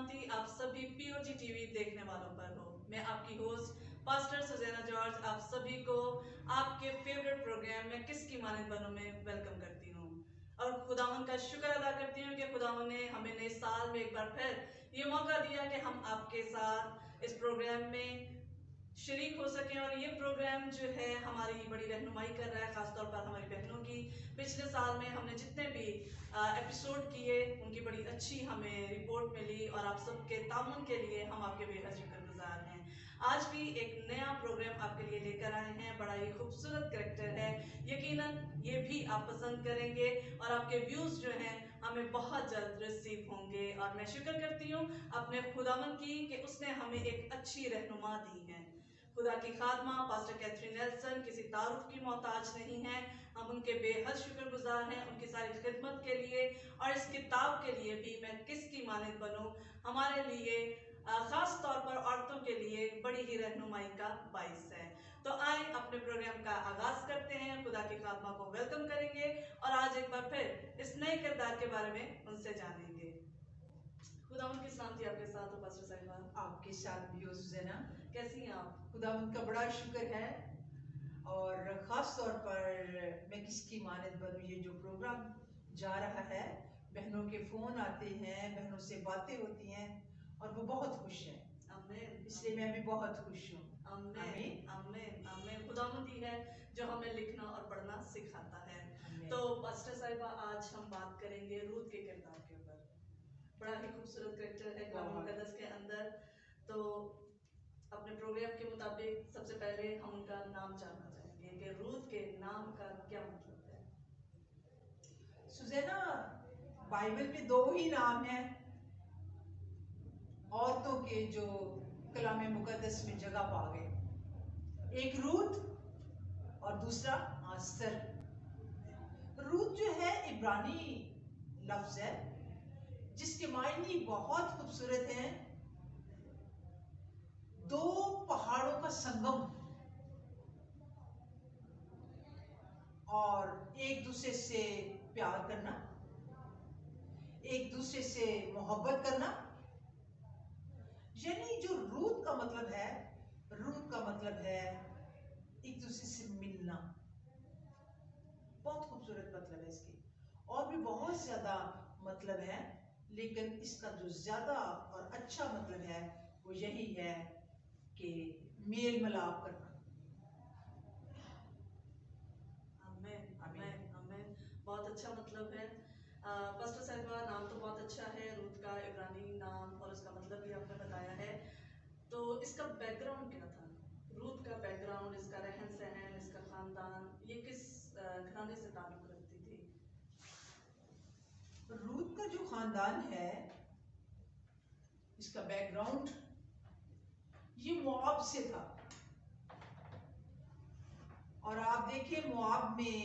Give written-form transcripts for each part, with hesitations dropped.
शांति आप सभी POG TV देखने वालों पर हो। मैं आपकी होस्ट पास्टर सुजैना जॉर्ज आप सभी को आपके फेवरेट प्रोग्राम में किसकी मानिंद बनूं में वेलकम करती हूँ और खुदावन का शुक्र अदा करती हूँ कि खुदावन ने हमें नए साल में एक बार फिर ये मौका दिया कि हम आपके साथ इस प्रोग्राम में शरीक हो सकें। और ये प्रोग्राम जो है हमारी बड़ी रहनुमाई कर रहा है, खासतौर पर हमारी बहनों की। पिछले साल में हमने जितने भी एपिसोड किए उनकी बड़ी अच्छी हमें रिपोर्ट मिली और आप सबके तामुन के लिए हम आपके बेहद शुक्रगुजार हैं। आज भी एक नया प्रोग्राम आपके लिए लेकर आए हैं। बड़ा ही खूबसूरत करैक्टर है, यकीनन ये भी आप पसंद करेंगे और आपके व्यूज जो हैं हमें बहुत जल्द रिसीव होंगे। और मैं शुक्र करती हूँ अपने खुदावन की कि उसने हमें एक अच्छी रहनुमा दी है। खुदा की खादमा पास्टर कैथरीन नेल्सन किसी तारुफ की मोहताज नहीं है। हम उनके बेहद शुक्रगुजार हैं उनकी सारी खिदमत के लिए और इस किताब के लिए भी, मैं किसकी मानिंद बनूं, हमारे लिए खास तौर पर औरतों के लिए बड़ी ही रहनुमाई का बाइस है। तो आए अपने प्रोग्राम का आगाज करते हैं, खुदा की खादमा को वेलकम करेंगे और आज एक बार फिर इस नए किरदार के बारे में उनसे जानेंगे। खुदावन की सलामती आपके साथ हो पास्टर साहिबा। आपके साथ भी हो सुजैना। कैसी हैं आप? खुदावन का बड़ा शुक्र है और ख़ास तौर पर मैं किसकी मानिंद बनूं, ये जो प्रोग्राम जा रहा है, बहनों के फ़ोन आते हैं, बहनों से बातें होती हैं और वो बहुत खुश हैं। आमीन। इसलिए मैं भी बहुत खुश हूँ। आमीन आमीन आमीन। खुदावंदी है जो हमें लिखना और पढ़ना सिखाता है। तो पास्टर साहिबा आज हम बात करेंगे रूत के किरदार के ऊपर। बड़ा ही खूबसूरत करैक्टर है कलाम मुकद्दस के अंदर। तो अपने प्रोग्राम के मुताबिक सबसे पहले हम उनका नाम जानना चाहेंगे कि रूत के नाम का क्या मतलब है। सुजैना, बाइबल में दो ही नाम हैं औरतों के जो कलाम मुकद्दस में जगह पा गए, एक रूत और दूसरा आस्तर। रूत जो है इब्रानी लफ्ज है जिसके मायने बहुत खूबसूरत हैं। दो पहाड़ों का संगम और एक दूसरे से प्यार करना, एक दूसरे से मोहब्बत करना, यानी जो रूत का मतलब है, रूत का मतलब है एक दूसरे से मिलना। बहुत खूबसूरत मतलब है इसके, और भी बहुत ज्यादा मतलब है, लेकिन इसका जो ज्यादा और अच्छा मतलब है वो यही है कि मेल मिलाप करना। आमीन आमीन आमीन। बहुत अच्छा मतलब है। पास्टर साहिबा, नाम तो बहुत अच्छा है रूत का, इब्रानी नाम, और उसका मतलब भी आपने बताया है। तो इसका बैकग्राउंड क्या था? रूत का बैकग्राउंड, इसका रहन सहन, इसका खानदान, ये किस घराने से ताल्लुक रखती थी? रूत का जो खानदान है, इसका बैकग्राउंड ये मोआब से था। और आप देखिए मोआब में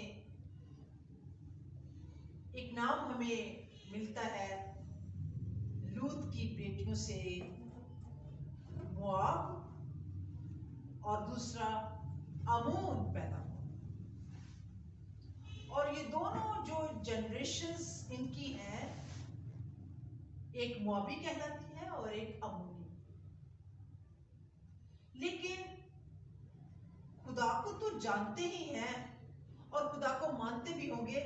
एक नाम हमें मिलता है लूत की बेटियों से, मोआब, और दूसरा अमोन पैदा हुआ। और ये दोनों जो जनरेशंस इनकी हैं, एक मोआबी कहलाती है और एक अमोनी। लेकिन खुदा को तो जानते ही हैं और खुदा को मानते भी होंगे,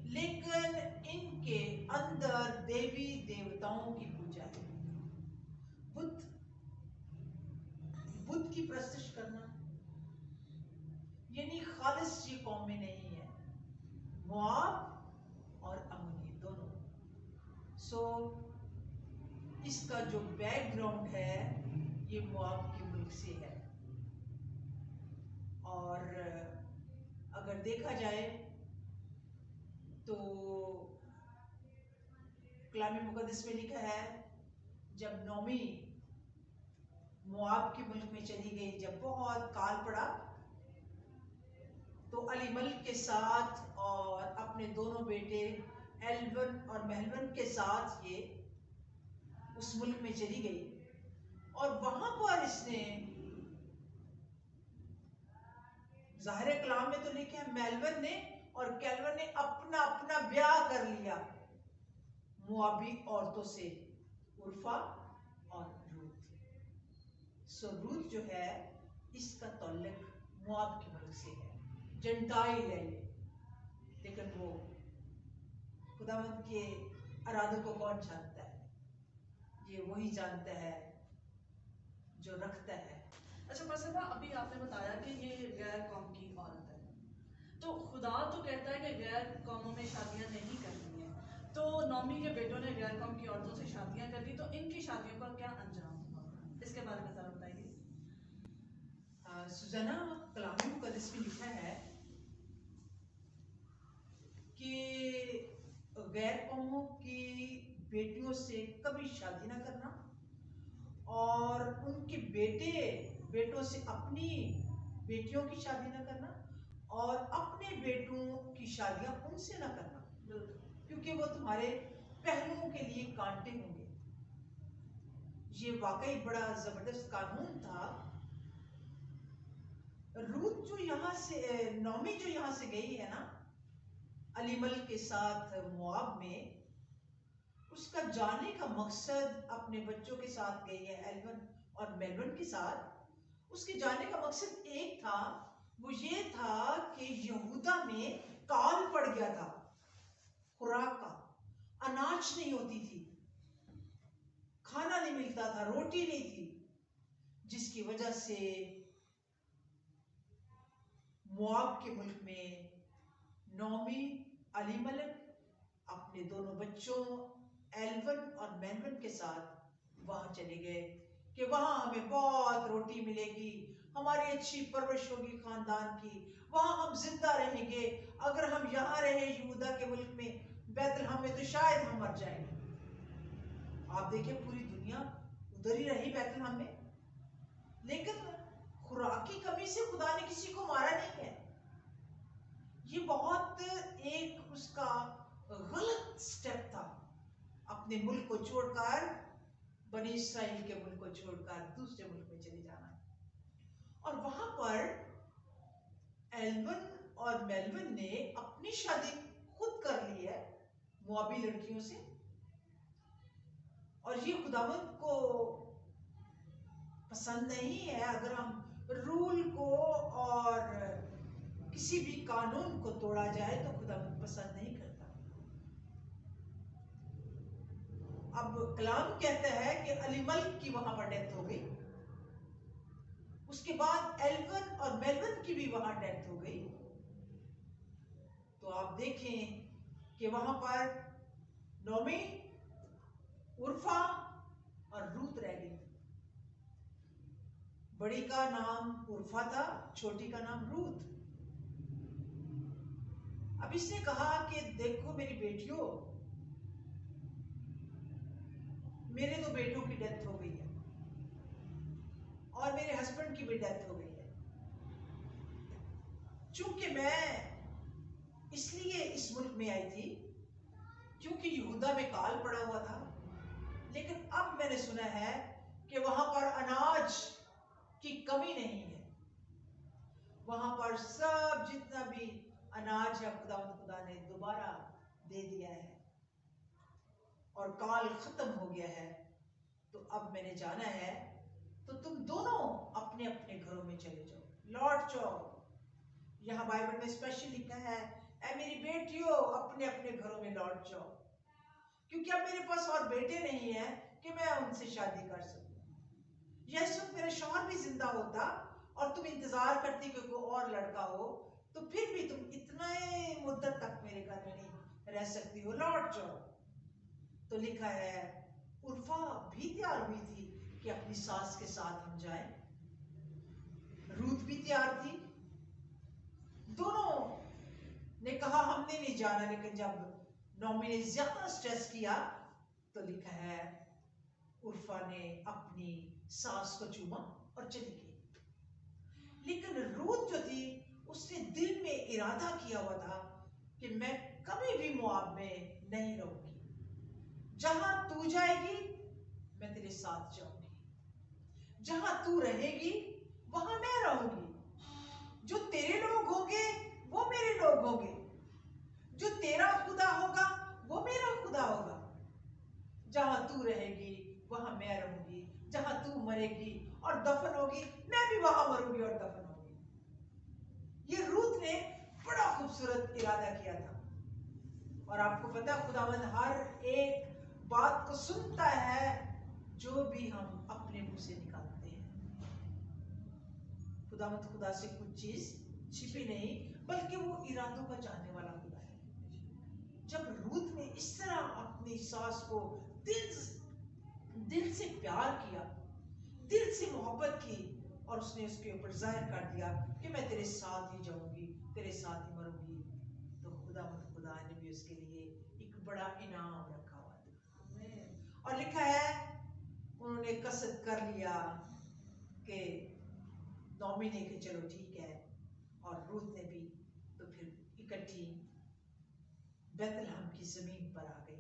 लेकिन इनके अंदर देवी देवताओं की पूजा है। बुद्ध की प्रस्तुत करना, यानी खालिस ये कौम में नहीं है, मोआब और अमोनी दोनों। सो इसका जो बैकग्राउंड है ये मोआब के मुल्क से है। और अगर देखा जाए तो कलाम मुकद्दस में लिखा है, जब नौमी मोआब के मुल्क में चली गई, जब बहुत काल पड़ा, तो अलीमल के साथ और अपने दोनों बेटे एलवन और महलवन के साथ ये उस मुल्क में चली गई। और वहां पर इसने, ज़ाहिर कलाम में तो लिखे हैं मेलवन ने और कैलवन ने अपना अपना ब्याह कर लिया मोआबी औरतों से, उर्फा सो रूत जो है इसका तल्लुक मोआब के मुल्क से है, जंटाइल है ये। लेकिन वो खुदावंद के इरादों को कौन जानता है? ये वही जानता है जो रखता है। अच्छा पास्टर, अभी आपने बताया कि ये गैर कौम की औरत है, तो खुदा तो कहता है कि गैर कौमों में शादियां नहीं करनी है, तो नॉमी के बेटों ने गैर कौम की औरतों से शादियां कर दी, तो इनकी शादियों का क्या अंजाम हुआ? इसके बारे में जरा बताइए। सुजाना, कलाम मुकद्दस में लिखा है कि गैर कौमों की बेटियों से कभी शादी ना करना, और उनके बेटों से अपनी बेटियों की शादी ना करना, और अपने बेटों की शादियां उनसे ना करना, क्योंकि वो तुम्हारे पहलुओं के लिए कांटे होंगे। ये वाकई बड़ा जबरदस्त कानून था। रूत जो यहाँ से, नौमी जो यहाँ से गई है ना अलीमल के साथ मोआब में, उसका जाने का मकसद अपने बच्चों के साथ गई है, एल्वन और मेलवन के साथ। उसके जाने का मकसद एक था, वो ये था कि यहूदा में काल पड़ गया था, खुराक का, अनाज नहीं होती थी, खाना नहीं मिलता था, रोटी नहीं थी, जिसकी वजह से मोआब के मुल्क में नौमी अलीमलेक अपने दोनों बच्चों एल्वन और मेलवन के साथ वहां चले गए कि वहां हमें बहुत रोटी मिलेगी, हमारी अच्छी परवरिश होगी खानदान की, वहां हम जिंदा रहेंगे। अगर हम यहाँ रहे यहूदा के मुल्क में बैतलहम में, तो शायद हम मर जाएंगे। आप देखें पूरी दुनिया उधर ही रही बैतलहम में, लेकिन खुराक की कमी से खुदा ने किसी को मारा नहीं है। ये बहुत एक उसका गलत स्टेप था, अपने मुल्क को छोड़कर, बनी इस्राइल के मुल्क को छोड़कर दूसरे मुल्क में चले जाना। और वहां पर एल्वन और मेलवन ने अपनी शादी खुद कर ली है मोआबी लड़कियों से, और ये खुदावंद को पसंद नहीं है। अगर हम रूल को और किसी भी कानून को तोड़ा जाए तो खुदावंद पसंद नहीं करता। अब कलाम कहता है कि अलीमल की वहां पर डेथ हो गई, उसके बाद एल्वन और मेलवन की भी वहां डेथ हो गई। तो आप देखें कि वहां पर नोमी, उर्फा और रूत रह गई। बड़ी का नाम उर्फा था, छोटी का नाम रूत। अब इसने कहा कि देखो मेरी बेटियों, मेरे दो बेटों की डेथ हो गई है और मेरे हस्बैंड की भी डेथ हो गई है। चूंकि मैं इसलिए इस मुल्क में आई थी क्योंकि यहूदा में काल पड़ा हुआ था, लेकिन अब मैंने सुना है कि वहां पर अनाज की कमी नहीं है। वहां पर सब जितना भी अनाज है खुदा ने दोबारा दे दिया है और काल खत्म हो गया है। तो अब मैंने जाना है, तो तुम दोनों अपने अपने घरों में चले जाओ, लौट जाओ। यहाँ बाइबल में स्पेशल लिखा है, ऐ मेरी बेटियों अपने अपने घरों में लौट जाओ, क्योंकि अब मेरे पास और बेटे नहीं है कि मैं उनसे शादी कर सकूं। यह सब मेरा शौहर भी जिंदा होता और तुम इंतजार करती कि कोई और लड़का हो, तो फिर भी तुम इतने मुद्दत तक मेरे घर में नहीं रह सकती हो, लौट जाओ। तो लिखा है उर्फा भी तैयार हुई थी कि अपनी सास के साथ हम जाएं, रूत भी तैयार थी। दोनों ने कहा हमने नहीं जाना, लेकिन जब नौमी ने ज्यादा स्ट्रेस किया तो लिखा है उर्फा ने अपनी सास को चूमा और चली गई। लेकिन रूत जो थी उसने दिल में इरादा किया हुआ था कि मैं कभी भी मोआब में नहीं रहूंगी, जहां तू जाएगी मैं तेरे साथ जाऊंगी, जहां तू रहेगी वहां मैं रहूंगी, जो तेरे लोग होंगे वो मेरे लोग होंगे, जो तेरा खुदा होगा वो मेरा खुदा होगा, जहां तू रहेगी वहां मैं रहूंगी, जहां तू मरेगी और दफन होगी, मैं भी वहां मरूंगी और दफन होगी। ये रूत ने बड़ा खूबसूरत इरादा किया था। और आपको पता है, खुदावंद हर एक बात को सुनता है जो भी हम अपने मुंह से निकालते हैं। खुदावंद खुदा से कुछ चीज छिपी नहीं, बल्कि वो इरादों का जानने वाला खुदा है। जब रूत ने इस तरह अपनी सास को दिल से प्यार किया, दिल से मोहब्बत की, और उसने उसके ऊपर जाहिर कर दिया कि मैं तेरे साथ ही जाऊंगी, तेरे साथ ही मरूंगी, तो खुदा ने भी उसके लिए एक बड़ा इनाम रखा हुआ था। और लिखा है उन्होंने कसद कर लिया कि नौमी ने कि चलो ठीक है, और रूत ने भी, तो फिर इकट्ठी बैतलहम की जमीन पर आ गई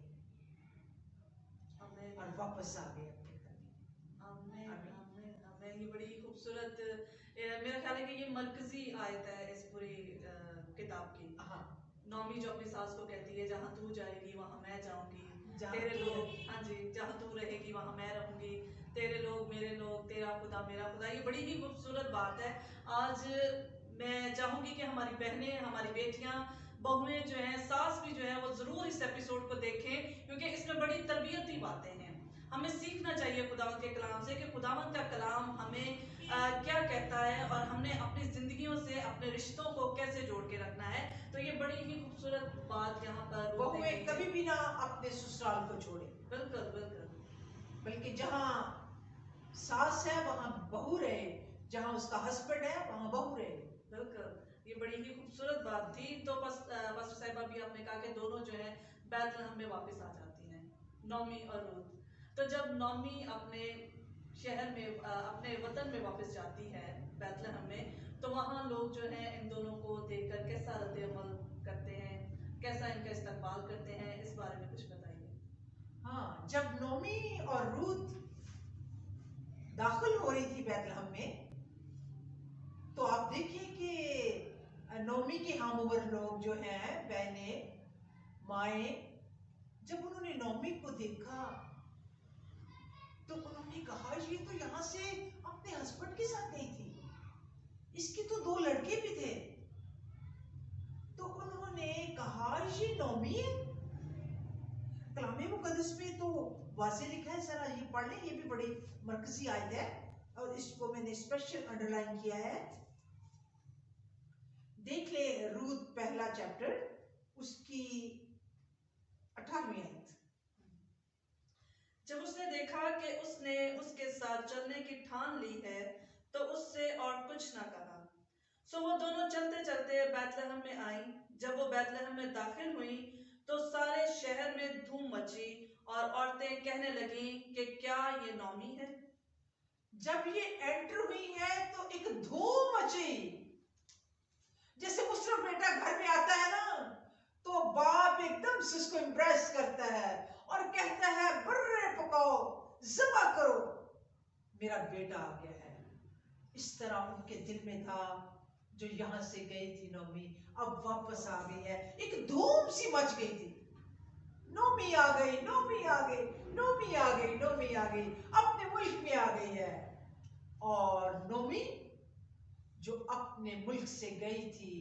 और वापस आ गए अपने घर में। आमीन। ये बड़ी खूबसूरत, मेरा ख्याल है कि ये मरकजी आयत है इस पूरी किताब की। हाँ, नौमी जो अपनी सास को कहती है, जहाँ तू जाएगी वहाँ मैं जाऊंगी, जहाँ तेरे तू लोग, हाँ जी, जहाँ तू रहेगी वहाँ मैं रहूंगी, तेरे लोग मेरे लोग, तेरा खुदा मेरा खुदा। ये बड़ी ही खूबसूरत बात है। आज मैं चाहूंगी कि हमारी बहनें, हमारी बेटियां, बहुएं जो हैं, सास भी जो है, वो जरूर इस एपिसोड को देखें, क्योंकि इसमें बड़ी तरबियती बातें हैं। हमें सीखना चाहिए खुदावंद के कलाम से कि खुदावंद का कलाम हमें क्या कहता है, और हमने अपनी जिंदगियों से अपने रिश्तों को कैसे जोड़ के रखना है। तो ये बड़ी ही खूबसूरत बात यहाँ पर बहुएं कभी भी ना अपने ससुराल को छोड़े। बिल्कुल बिल्कुल। बल्कि जहाँ सास है वहाँ बहू रहे, जहाँ उसका हस्बैंड है वहाँ बहू रहे। बिल्कुल, ये बड़ी ही खूबसूरत बात थी। तो पास्टर साहिबा भी आपने कहा कि दोनों जो है बैतलहम में वापस आ जाती हैं, नौमी और रूत। तो जब नौमी अपने शहर में, अपने वतन में वापस जाती है बैतलहम में, तो वहाँ लोग जो हैं इन दोनों को देखकर कैसा रद्द-ए-अमल करते हैं, कैसा इनका इस्तकबाल करते हैं, इस बारे में कुछ बताइए। हाँ, जब नौमी और रूत दाखिल हो रही थी बैतलहम में, तो आप देखिए कि नौमी के हम उम्र लोग जो हैं, बहनें, माएं, जब उन्होंने नौमी को देखा तो उन्होंने कहा ये तो यहाँ से अपने हस्बैंड के साथ गई थी, इसके तो 2 लड़के भी थे। तो उन्होंने कहा ये नौमी है। कलामे मुकद्दस में तो वाज़े लिखा है, जरा ये पढ़ लें, ये भी बड़ी मरकजी आयत है और इसको मैंने स्पेशल अंडरलाइन किया है। देख ले रूत पहला चैप्टर, उसकी 18वीं आयत। जब उसने देखा कि उसने उसके साथ चलने की ठान ली है, तो उससे और कुछ ना कहा। सो वो दोनों चलते चलते बैतलहम में आई। जब वो बैतलहम में दाखिल हुई तो सारे शहर में धूम मची और औरतें कहने लगीं कि क्या ये नौमी है। जब ये एंटर हुई है तो एक धूम मची। जैसे मुस्लिम बेटा घर में आता है ना, तो बाप एकदम से उसको इम्प्रेस करता है और कहता है बर्रे पकाओ, ज़बा करो, मेरा बेटा आ गया है। इस तरह उनके दिल में था। जो यहाँ से गई थी नौमी, अब वापस आ गई है। एक धूम सी मच गई थी, नौमी आ गई, नौमी आ गई, नौमी आ गई, नौमी आ गई, अपने मुल्क में आ गई है। और नौमी जो अपने मुल्क से गई थी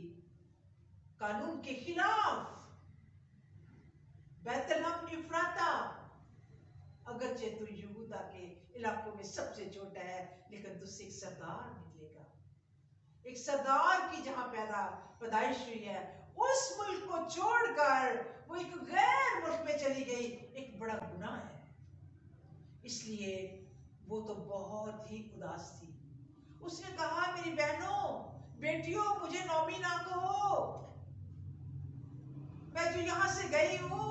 कानून के खिलाफ, बैतलहम इफ्राता, अगरचे तू यहूदा के इलाकों में सबसे छोटा है, लेकिन तुझसे एक सरदार निकलेगा। एक सरदार की जहां पैदाइश हुई है, उस मुल्क को छोड़कर वो एक गैर मुल्क में चली गई, एक बड़ा गुनाह है। इसलिए वो तो बहुत ही उदास थी। उसने कहा मेरी बहनों बेटियों, मुझे नौमी ना कहो, मैं जो यहां से गई हूं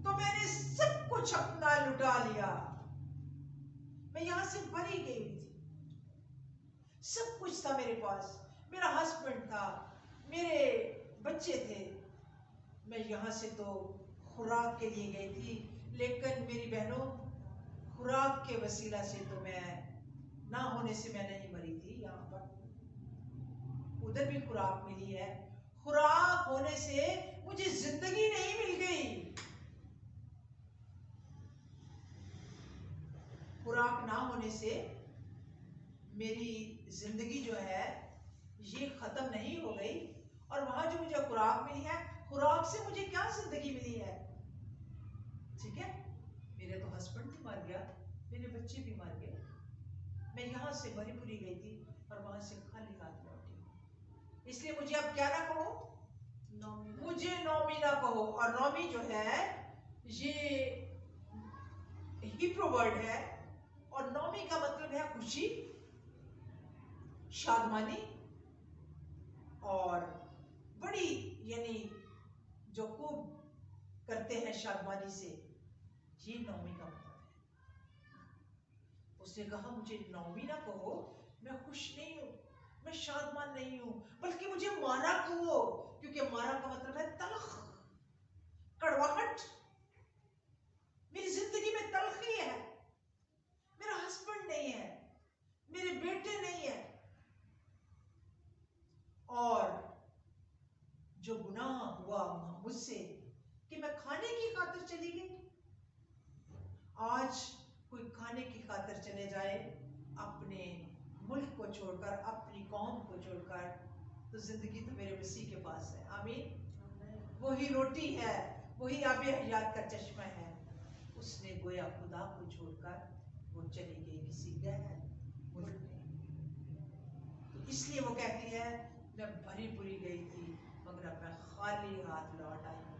तो मैंने सब कुछ अपना लुटा लिया। मैं यहां से भरी गई हुई थी, सब कुछ था मेरे पास, मेरा हस्बैंड था, मेरे बच्चे थे। मैं यहाँ से तो खुराक के लिए गई थी, लेकिन मेरी बहनों खुराक के वसीला से तो मैं ना होने से मैं नहीं मरी थी। यहाँ पर उधर भी खुराक मिली है, खुराक होने से मुझे जिंदगी नहीं मिल गई। खुराक ना होने होने से मेरी जिंदगी जो है ये खत्म नहीं हो गई, और वहां जो मुझे खुराक मिली है, खुराक से मुझे क्या जिंदगी मिली है। ठीक है, मेरे तो हस्बैंड भी मर गया, मेरे बच्चे भी मर गए, मैं यहाँ से मणिपुरी गई थी और वहां से खाली हाथ लौटी। इसलिए मुझे अब क्या ना कहो, मुझे नौमी ना कहो। और नौमी जो है ये हिब्रू वर्ड है, और नौमी का मतलब है खुशी, शादमानी, और बड़ी यानी जो खूब करते हैं शादमानी से, ये नौमी का मतलब है। उसने कहा मुझे नौमी ना कहो, मैं खुश नहीं हूं, मैं शादमान नहीं हूं, बल्कि मुझे मारा कहो, क्योंकि मारा का मतलब है तलख, कड़वाहट। मेरी जिंदगी में तलखी है, मेरा हस्बैंड नहीं है, मेरे बेटे नहीं है, और जो गुनाह हुआ मुझसे कि मैं खाने की खातिर चली गई। आज कोई खाने की खातिर चले जाए अपने मुल्क को छोड़कर, अपनी कौम को छोड़कर, तो जिंदगी तो मेरे मसीह के पास है। आमीन। वही रोटी है, वही आबे हयात का चश्मा है। उसने गोया खुदा को छोड़कर वो चली गई किसी गैर मुल्क में। तो इसलिए वो कहती है मैं भरी पूरी गई थी, मगर अब मैं खाली हाथ लौट आई हूँ।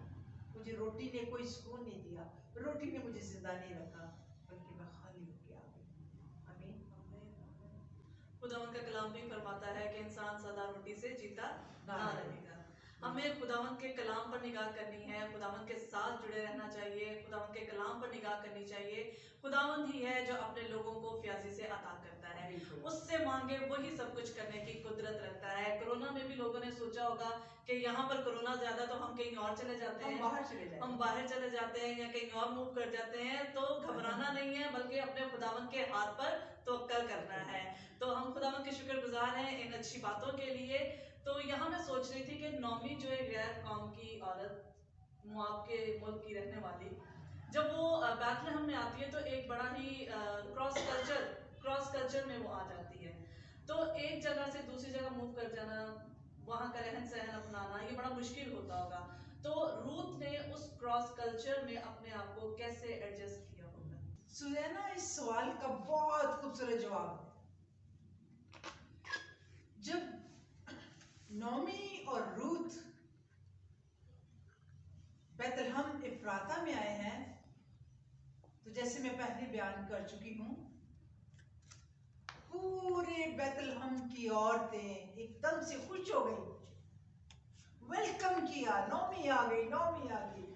मुझे रोटी ने कोई सुकून नहीं दिया, रोटी ने मुझे जिंदा नहीं रखा, बल्कि मैं खाली होके आ गई। आमीन। खुदावन का कलाम भी फरमाता है कि इंसान सदा रोटी से जीता ना रहेगा। हमें खुदावन के कलाम पर निगाह करनी है, खुदावन के साथ जुड़े रहना चाहिए, खुदावन के कलाम पर निगाह करनी चाहिए। खुदावन ही है जो अपने लोगों को फ्याजी से अता करता है, उससे मांगे वही सब कुछ करने की कुदरत रखता है। कोरोना में भी लोगों ने सोचा होगा कि यहाँ पर कोरोना ज्यादा तो हम कहीं और चले जाते हैं, हम बाहर चले जाते हैं या कहीं और मूव कर जाते हैं। तो घबराना नहीं है, बल्कि अपने खुदावन के हाथ पर तवक्कल करना है। तो हम खुदावन के शुक्रगुजार हैं इन अच्छी बातों के लिए। तो यहाँ मैं सोच रही थी कि नौमी जो एक गैर कौम की औरत, मोआब के मुल्क की रहने वाली, जब वो बैथलेहम में आती है तो एक बड़ा ही क्रॉस कल्चर में वो आ जाती है। तो एक जगह से दूसरी जगह मूव कर जाना, वहाँ का रहन सहन अपनाना, ये बड़ा मुश्किल होता होगा। तो रूथ ने उस क्रॉस कल्चर में अपने आप को कैसे एडजस्ट किया होगा? सुनैना, इस सवाल का बहुत खूबसूरत जवाब है। जब नौमी और रूथ बैतलहम इफ्राता में आए हैं, तो जैसे मैं पहले बयान कर चुकी हूं, पूरे बैतलहम की औरतें एकदम से खुश हो गई, वेलकम किया, नौमी आ गई, नौमी आ गई,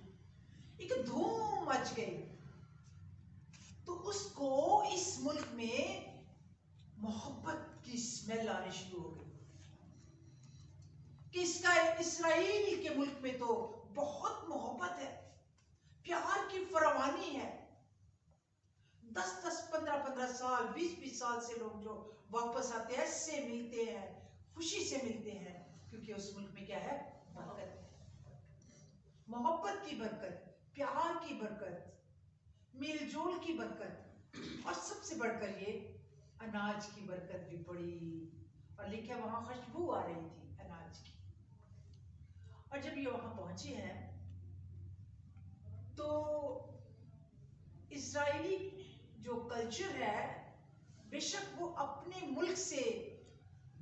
एक धूम मच गई। तो उसको इस मुल्क में मोहब्बत की स्मेल आनी शुरू हो गई कि इसका इस्राएल के मुल्क में तो बहुत मोहब्बत है, प्यार की फरावानी है। 10-10, 15-15 साल, 20-20 साल से लोग जो वापस आते हैं, ऐसे मिलते हैं, खुशी से मिलते हैं, क्योंकि उस मुल्क में क्या है? बरकत है, मोहब्बत की बरकत, प्यार की बरकत, मेलजोल की बरकत, और सबसे बढ़कर ये अनाज की बरकत भी पड़ी। और लिखा वहां खुशबू आ रही थी अनाज की। और जब ये वहां पहुंचे हैं तो इजरायली जो कल्चर है, बेशक वो अपने मुल्क से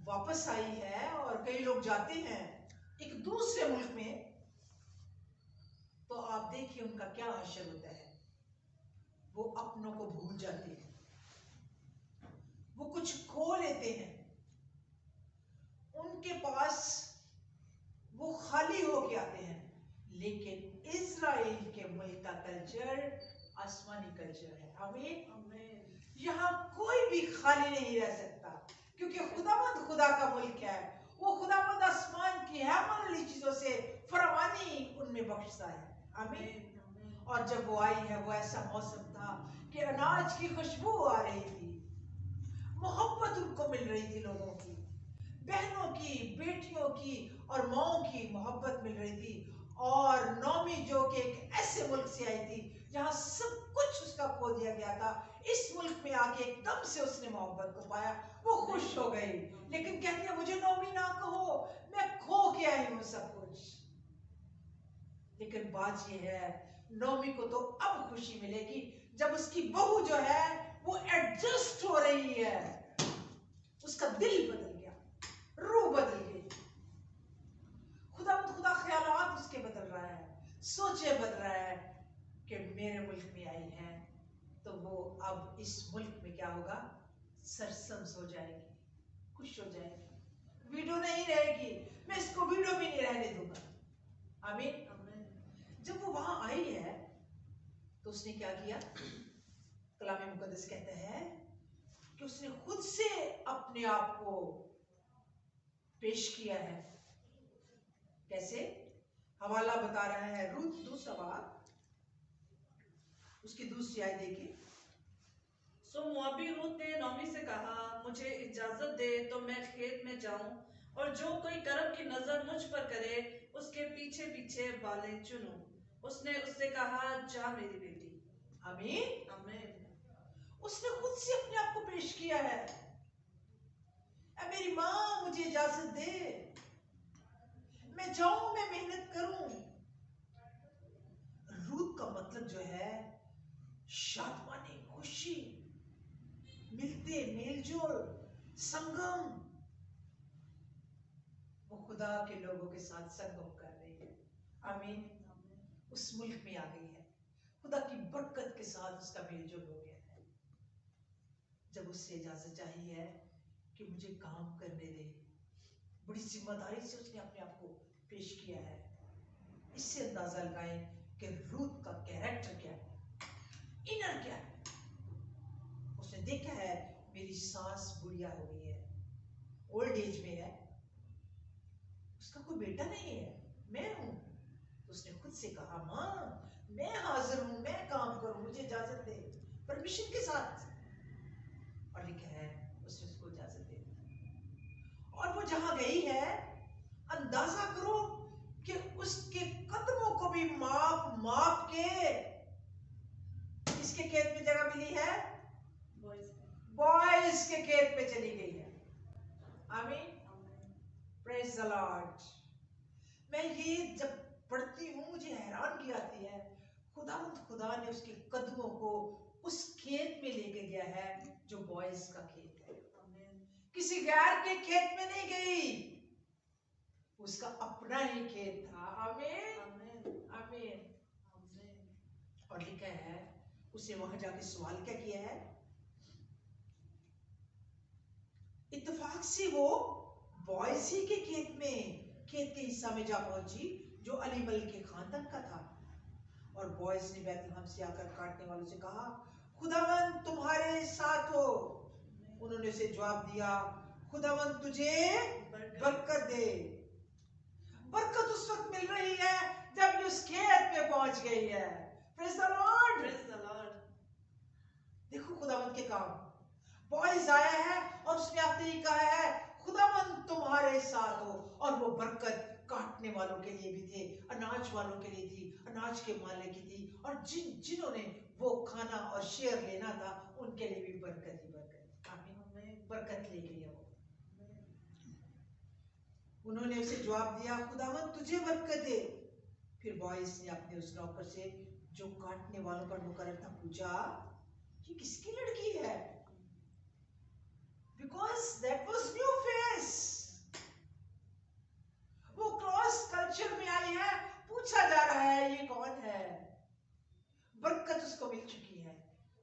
वापस आई है, और कई लोग जाते हैं एक दूसरे मुल्क में, तो आप देखिए उनका क्या हशर होता है। वो अपनों को भूल जाते हैं, वो कुछ खो लेते हैं, उनके पास वो खाली होके आते हैं। लेकिन इजराइल के मुल्क का कल्चर आसमानी कल्चर है। आमीन। यहाँ कोई भी खाली नहीं रह सकता, क्योंकि खुदावंद खुदा का मुल्क है। वो खुदावंद आसमान की हैवानी चीजों से फरावानी उनमें बख्शता है। आमीन। और जब वो आई है, वो ऐसा मौसम था कि अनाज की खुशबू आ रही थी, मोहब्बत उनको मिल रही थी, लोगों की, बहनों की, बेटियों की और माओं की मोहब्बत मिल रही थी। और नौमी जो कि एक ऐसे मुल्क से आई थी जहां सब कुछ उसका खो दिया गया था, इस मुल्क में आके एकदम से उसने मोहब्बत को पाया, वो खुश हो गई। लेकिन कहती है मुझे नौमी ना कहो, मैं खो के आई हूं सब कुछ। लेकिन बात ये है, नौमी को तो अब खुशी मिलेगी जब उसकी बहू जो है वो एडजस्ट हो रही है। उसका दिल बदल गया, रूह बदल गई, खुदा ख्यालात उसके बदल रहा है, सोचे बदल रहा है कि मेरे मुल्क में आई है तो वो अब इस मुल्क में क्या होगा, सरसब्ज हो जाएगी, खुश हो जाएगी, वीडो नहीं रहेगी, मैं इसको वीडो भी नहीं रहने दूंगा। आमीन। जब वो वहां आई है तो उसने क्या किया, कलाम मुकद्दस कहता है कि उसने खुद से अपने आप को पेश किया है। कैसे? हवाला बता रहा है रूत 2 उसकी दूसरी आयत देखिए। सो मोआबी रूत ने नौमी से कहा, मुझे इजाजत दे तो मैं खेत में जाऊं और जो कोई कर्म की नजर मुझ पर करे उसके पीछे पीछे बालें चुनूं। उसने उससे कहा, जा मेरी बेटी। आमीन। आमीन। उसने खुद से अपने आप को पेश किया है, मेरी माँ मुझे इजाजत दे, मैं जाऊं, मैं मेहनत करूं। रूत का मतलब जो है शादमानी, खुशी, मिलते मेलजोल, संगम। वो खुदा के लोगों के साथ संगम कर रही है। आमीन। उस मुल्क में आ गई है, खुदा की बरकत के साथ उसका मेलजोल हो गया है। जब उससे इजाजत चाहिए है कि मुझे काम करने दे, बड़ी जिम्मेदारी से उसने अपने आप को पेश किया है। इससे अंदाजा लगाएं कि रूत का कैरेक्टर क्या है, इनर क्या है। उसने देखा है मेरी सास बुढ़िया हो गई है, ओल्ड एज में है, उसका कोई बेटा नहीं है, मैं हूं। तो उसने खुद से कहा, माँ मैं हाजिर हूं, मैं काम करूं, मुझे इजाजत दे, परमिशन के साथ। और लिखा है उसने उसको इजाजत दे दी। और वो जहां गई है, अंदाजा करो कि उसके कदमों को भी माप माप के इसके खेत में जगह मिली है, बॉयज के खेत में चली गई है। आमीन। Praise the Lord. मैं ये जब पढ़ती हूँ मुझे हैरानगी आती है, खुदा ने उसके कदमों को उस खेत में लेके गया है जो बॉयज का खेत है। किसी गैर के खेत में नहीं गई, उसका अपना ही खेत था। आमीन। आमीन। और लिखा है उसने वहां जाके सवाल क्या किया है, इत्तेफाक से वो बॉयज ही के खेत के हिस्सा में जा पहुंची जो अली मलिक के खानदान का था। और बॉयज ने बैतलहम से आकर काटने वालों से कहा, खुदावंद तुम्हारे साथ हो। उन्होंने उसे जवाब दिया, खुदावंद तुझे बरकत दे। बरकत उस वक्त मिल रही है जब उस खेत में पहुंच गई है। Praise the Lord. देखो खुदावंद के काम। बॉयज आया है और उसने आते ही कहा है, खुदावंद तुम्हारे साथ हो। और वो बरकत काटने वालों के लिए भी थे, अनाज वालों के लिए थी, अनाज के माले की थी, और जिन्होंने वो खाना और शेयर लेना था उनके लिए भी बरकत ही बरकत। आमीन। बरकत ले गई है वो। उन्होंने उसे जवाब दिया, खुदावंद तुझे बरकत दे। फिर बॉयज ने अपने उस नौकर से जो काटने वालों पर मुकर्रर था पूछा, ये किसकी लड़की है? Because that was new face. वो क्रॉस कल्चर में आई है, पूछा जा रहा है ये कौन है। बरकत उसको मिल चुकी है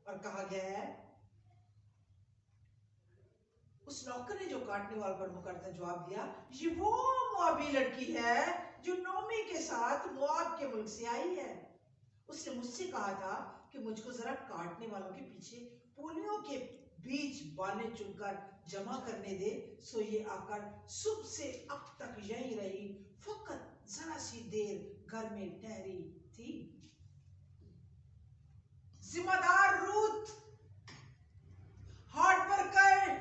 और कहा गया है, उस नौकर ने जो काटने वाले पर मुकर्रर था जवाब दिया, ये वो मोआबी लड़की है जो नोमी के साथ मोआब के मुल्क से आई है। उसने मुझसे कहा था कि मुझको जरा काटने वालों के पीछे पोलियों के बीच बालें चुनकर जमा करने दे। सो ये आकर सुबह से अब तक यहीं रही, फकत जरा सी देर घर में ठहरी थी। जिम्मेदार रूथ, हार्ड वर्कर,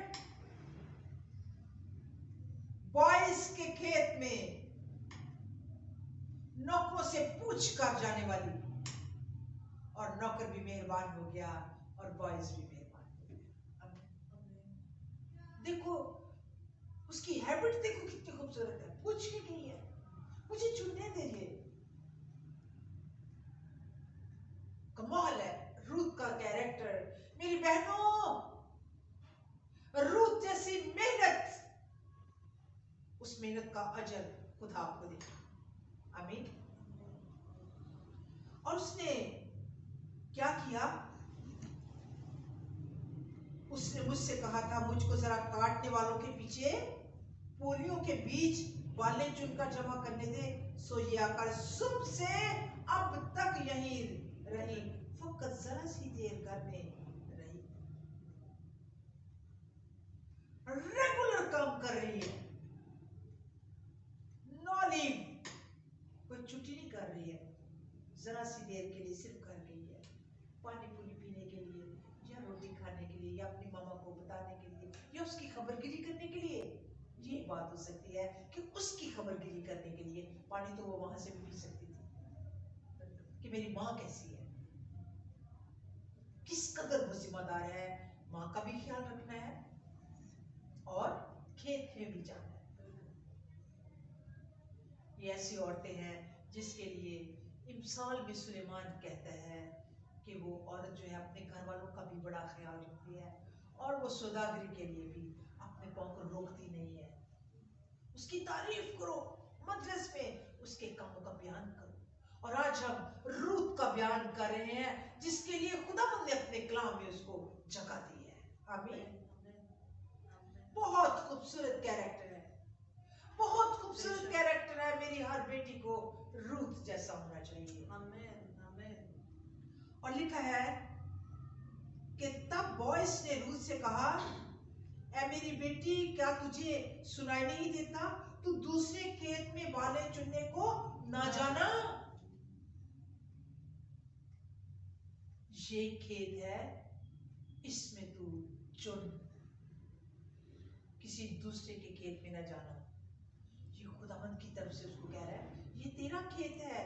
बॉयज के खेत में नौकरों से पूछ कर जाने वाली और नौकर भी मेहरबान हो गया और बॉयज भी मेहरबान हो गया। देखो उसकी हैबिट देखो कितनी खूबसूरत है। पूछ के गई है, मुझे चुनने दीजिए। कमाल है रूथ का कैरेक्टर। मेरी बहनों, रूथ जैसी मेहनत, उस मेहनत का अजर खुदा आपको दे। आमीन। और उसने क्या किया? उसने मुझसे कहा था, मुझको जरा काटने वालों के पीछे पोलियों के बीच बालें चुनकर जमा करने दे। सो ये आकर सुबह से अब तक यहीं रही, फकत जरा सी देर घर में रही। रेगुलर काम कर रही है, नो लीव, कोई छुट्टी नहीं कर रही है। जरा सी देर के लिए सिर्फ कर रही है, पानी पूरी पीने के लिए या रोटी खाने के लिए या अपनी मामा को बताने के लिए या उसकी खबरगिरी करने के लिए। ये बात हो सकती है कि उसकी खबरगिरी करने के लिए पानी तो वो वहां से भी पी सकती थी कि मेरी माँ कैसी है, किस कदर वो जिम्मेदार है, माँ का भी ख्याल रखना है और खेत में भी जाना है। ये ऐसी औरतें हैं जिसके लिए इम्साल में सुलेमान कहता है कि वो औरत जो है अपने घर वालों का भी बड़ा ख्याल रखती है और वो सौदागरी के लिए भी अपने पाँव को रोकती नहीं है। उसकी तारीफ करो, मजलिस में उसके कामों का बयान करो। और आज हम रूथ का बयान कर रहे हैं जिसके लिए खुदावंद ने अपने कलाम में उसको जगह दी है। आमीन। बहुत खूबसूरत कैरेक्टर है, बहुत खूबसूरत कैरेक्टर है। मेरी हर बेटी को रूथ जैसा होना चाहिए। आमीन, आमीन। और लिखा है कि तब बॉयज ने रूथ से कहा, ऐ मेरी बेटी, क्या तुझे सुनाई नहीं देता? तू दूसरे खेत में बालें चुनने को ना जाना। ये खेत है, इसमें तू चुन, किसी दूसरे के खेत में ना जाना। ये खुदावंद की तरफ से उसको कह रहा है, ये तेरा खेत है।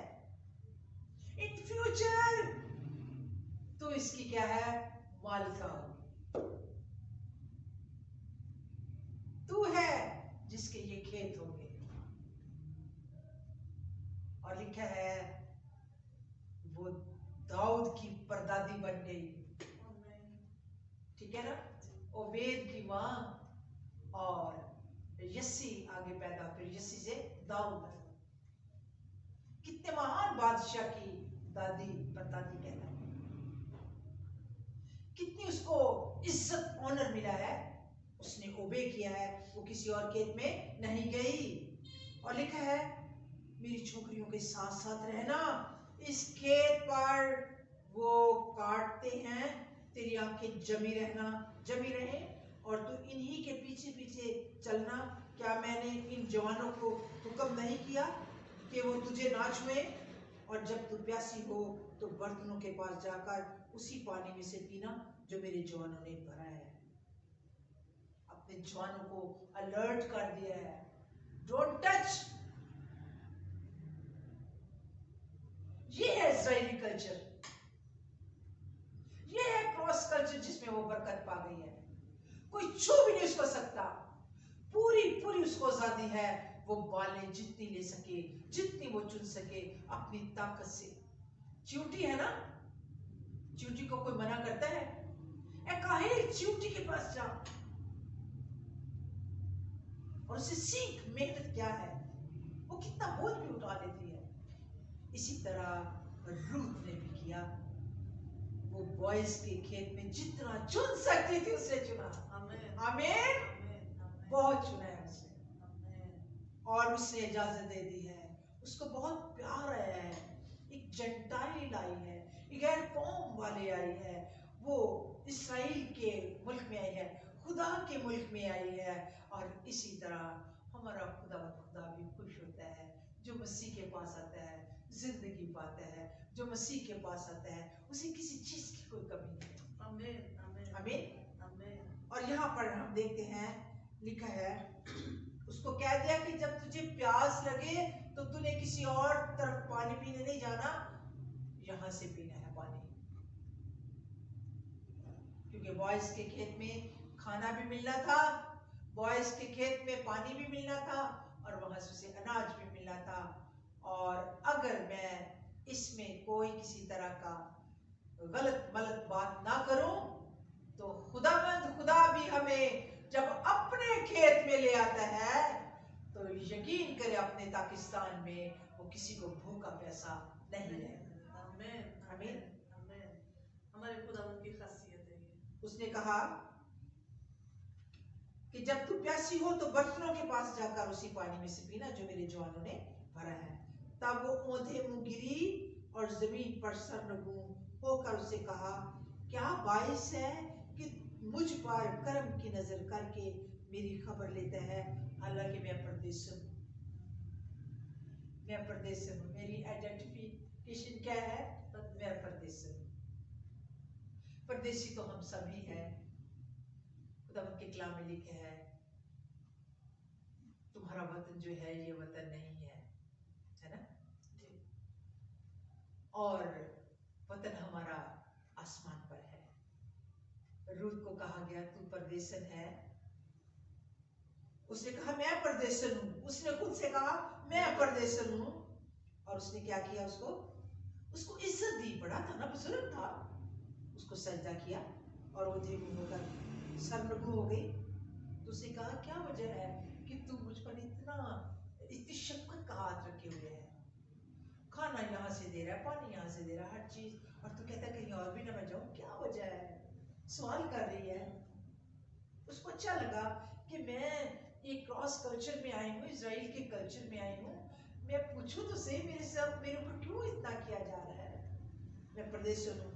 इन फ्यूचर तो इसकी क्या है? मालिका होगी। तू है जिसके ये खेत होंगे। और लिखा है वो दाऊद की परदादी बन गई। ठीक है ना? ओबेद की माँ और यस्सी आगे पैदा, फिर यस्सी से दाऊद। कितने महान बादशाह की दादी परदादी कहना है। कितनी उसको इज्जत ऑनर मिला है, उसने ओबे किया है, वो किसी और खेत में नहीं गई। और लिखा है मेरी छोकरियों के साथ साथ रहना, इस खेत पर वो काटते हैं, तेरी आंखें जमी रहे और तू इन्हीं के पीछे पीछे चलना। क्या मैंने इन जवानों को हुक्म नहीं किया कि वो तुझे ना छुए? और जब तू प्यासी हो तो बर्तनों के पास जाकर उसी पानी में से पीना जो मेरे जवानों ने भरा है। अपने जवानों को अलर्ट कर दिया है, डोंट टच। ये है इजरायली कल्चर, ये है क्रॉस कल्चर जिसमें वो बरकत पा गई है। कोई छू भी नहीं उसको सकता, पूरी पूरी उसको आजादी है। वो बालें जितनी ले सके, जितनी वो चुन सके अपनी ताकत से। चींटी है ना, चींटी को कोई मना करता है? काहे चींटी के पास जा और उसे सीख मेहनत क्या है, वो कितना बोझ भी उठा लेती है। इसी तरह रूथ ने भी किया। वो बॉयज के खेत में जितना चुन सकती थी उसने चुना। आमीन। बहुत चुना है उसने और उसने इजाजत दे दी है। उसको बहुत प्यार आया है। एक जेंटाइल आई है, एक गैर कौम वाले आई है, वो इस्राएल के मुल्क में आई है, खुदा के मुल्क में आई है। और इसी तरह हमारा खुदा भी खुश होता है जो मसीह के पास आता है, जिंदगी पाता है। जो मसीह के पास आता है उसे किसी चीज की कोई कमी नहीं है। आमीन, आमीन, आमीन, आमीन। और यहाँ पर हम देखते हैं लिखा है, उसको कह दिया कि जब तुझे प्यास लगे तो तूने किसी और तरफ पानी पीने नहीं जाना, यहाँ से पीना है पानी। बॉयज के खेत में खाना भी मिलना था, बॉयज के खेत में पानी भी मिलना था और वहां से उसे अनाज भी मिलना था। और अगर मैं इसमें कोई किसी तरह का गलत मलत बात ना करूं तो खुदा भी हमें जब अपने खेत में ले आता है तो यकीन करे अपने पाकिस्तान में वो किसी को भूखा प्यासा नहीं रहेगा। आमीन आमीन। आमीन। हमारे खुदावंद की खासियत है ये। उसने कहा कि जब तू प्यासी हो तो बर्तनों के पास जाकर उसी पानी में से पीना जो मेरे जवानों ने भरा है। तब वो औंधे मुंह गिरी और जमीन पर सरनगू होकर उसे कहा, क्या बाइस है कि मुझ पर कर्म की नजर करके मेरी खबर लेता है, हालांकि मैं परदेसी हूं। मैं परदेसी हूं, मेरी आइडेंटिफिकेशन क्या है? मैं परदेसी हूं। परदेसी तो हम सभी हैं। खुदावंद के कलाम में लिखे है, तुम्हारा वतन जो है ये वतन नहीं है ना? और वतन हमारा आसमान पर है। रूत को कहा गया तू परदेसन है। उसने कहा मैं परदेसन हूं। उसने खुद से कहा मैं परदेसन हूं। और उसने क्या किया? उसको इज्जत दी। बड़ा था ना, बुजुर्ग था। उसको सजदा किया और वो धीमी होकर सरनगू हो गई। तो उसने कहा क्या वजह है कि तू मुझ पर इतनी शफकत का हाथ रखे हुए है? खाना यहाँ से दे रहा है, पानी यहाँ से दे रहा है, हर चीज, और तू कहता है कहीं और भी ना मैं जाऊं। क्या वजह है? सवाल कर रही है। उसको अच्छा लगा कि मैं एक क्रॉस कल्चर में आई हूँ, इजराइल के कल्चर में आई हूँ, मैं पूछूं तो सही मेरे ऊपर क्यों इतना किया जा रहा है? मैं प्रदेश हूँ।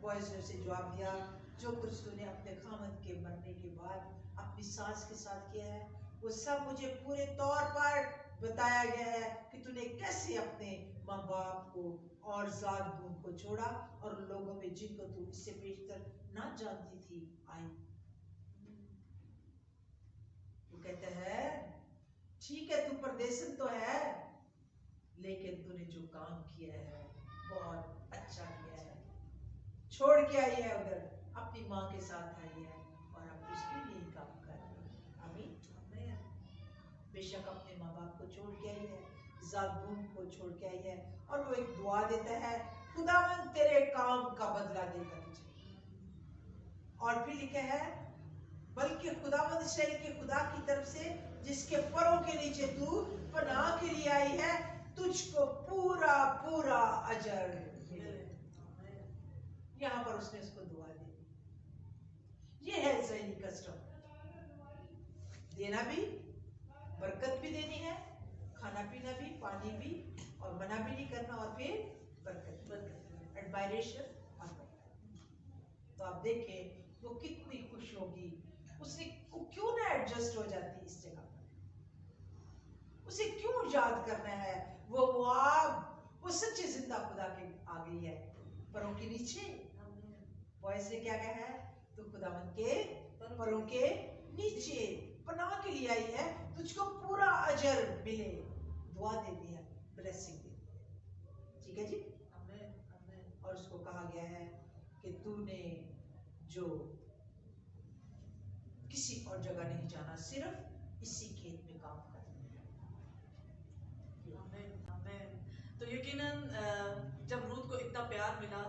बॉयज ने उसे जवाब दिया, जो कुछ तूने अपने खामद के मरने के बाद अपनी सास के साथ किया है वो सब मुझे पूरे तौर पर बताया गया है कि तूने कैसे अपने माँ बाप को और जात बून को छोड़ा और लोगों में जिनको तू इससे बेशतर ना जानती थी आई। वो कहता है ठीक है तू परदेसन तो है, लेकिन तूने जो काम किया है बहुत अच्छा किया है। छोड़ के आई है उधर, अपनी माँ के साथ आई है और अब उसके लिए ही काम कर रही है। आमीन। बेशक अपने माँ बाप को छोड़ के आई है, जाबून को छोड़ के आई है, और वो एक दुआ देता है, खुदावंद तेरे काम का बदला देगा तुझे। और फिर लिखा है, बल्कि खुदावंद इस्राएल के खुदा की तरफ से जिसके परों के नीचे तू पनाह के लिए आई है, तुझको पूरा पूरा अजर मिले। यहाँ पर उसने उसको दुआ दी। ये है इस्राएली कस्टम, देना भी, बरकत भी देनी है, खाना पीना भी, पानी भी, और मना भी नहीं करना, और फिर बरकत, एडमायरेशन और बरकत। तो आप देखें वो कितनी खुश होगी। उसे क्यों ना एडजस्ट हो जाती इस जगह पर? उसे क्यों याद करना है वो मुआब, वो सच्चे जिंदा खुदा के आ गई है परों के नीचे। बॉयज ने क्या कहा है? तो खुदावंद के परों के नीचे पनाह के लिए आई है, तुझको पूरा अजर मिले। दुआ देती है, ब्लेसिंग देती है। ठीक है जी। और उसको कहा गया है कि तूने जो किसी और जगह नहीं जाना, सिर्फ इसी खेत में काम करना है। तो यकीनन जब रूत को इतना प्यार मिला,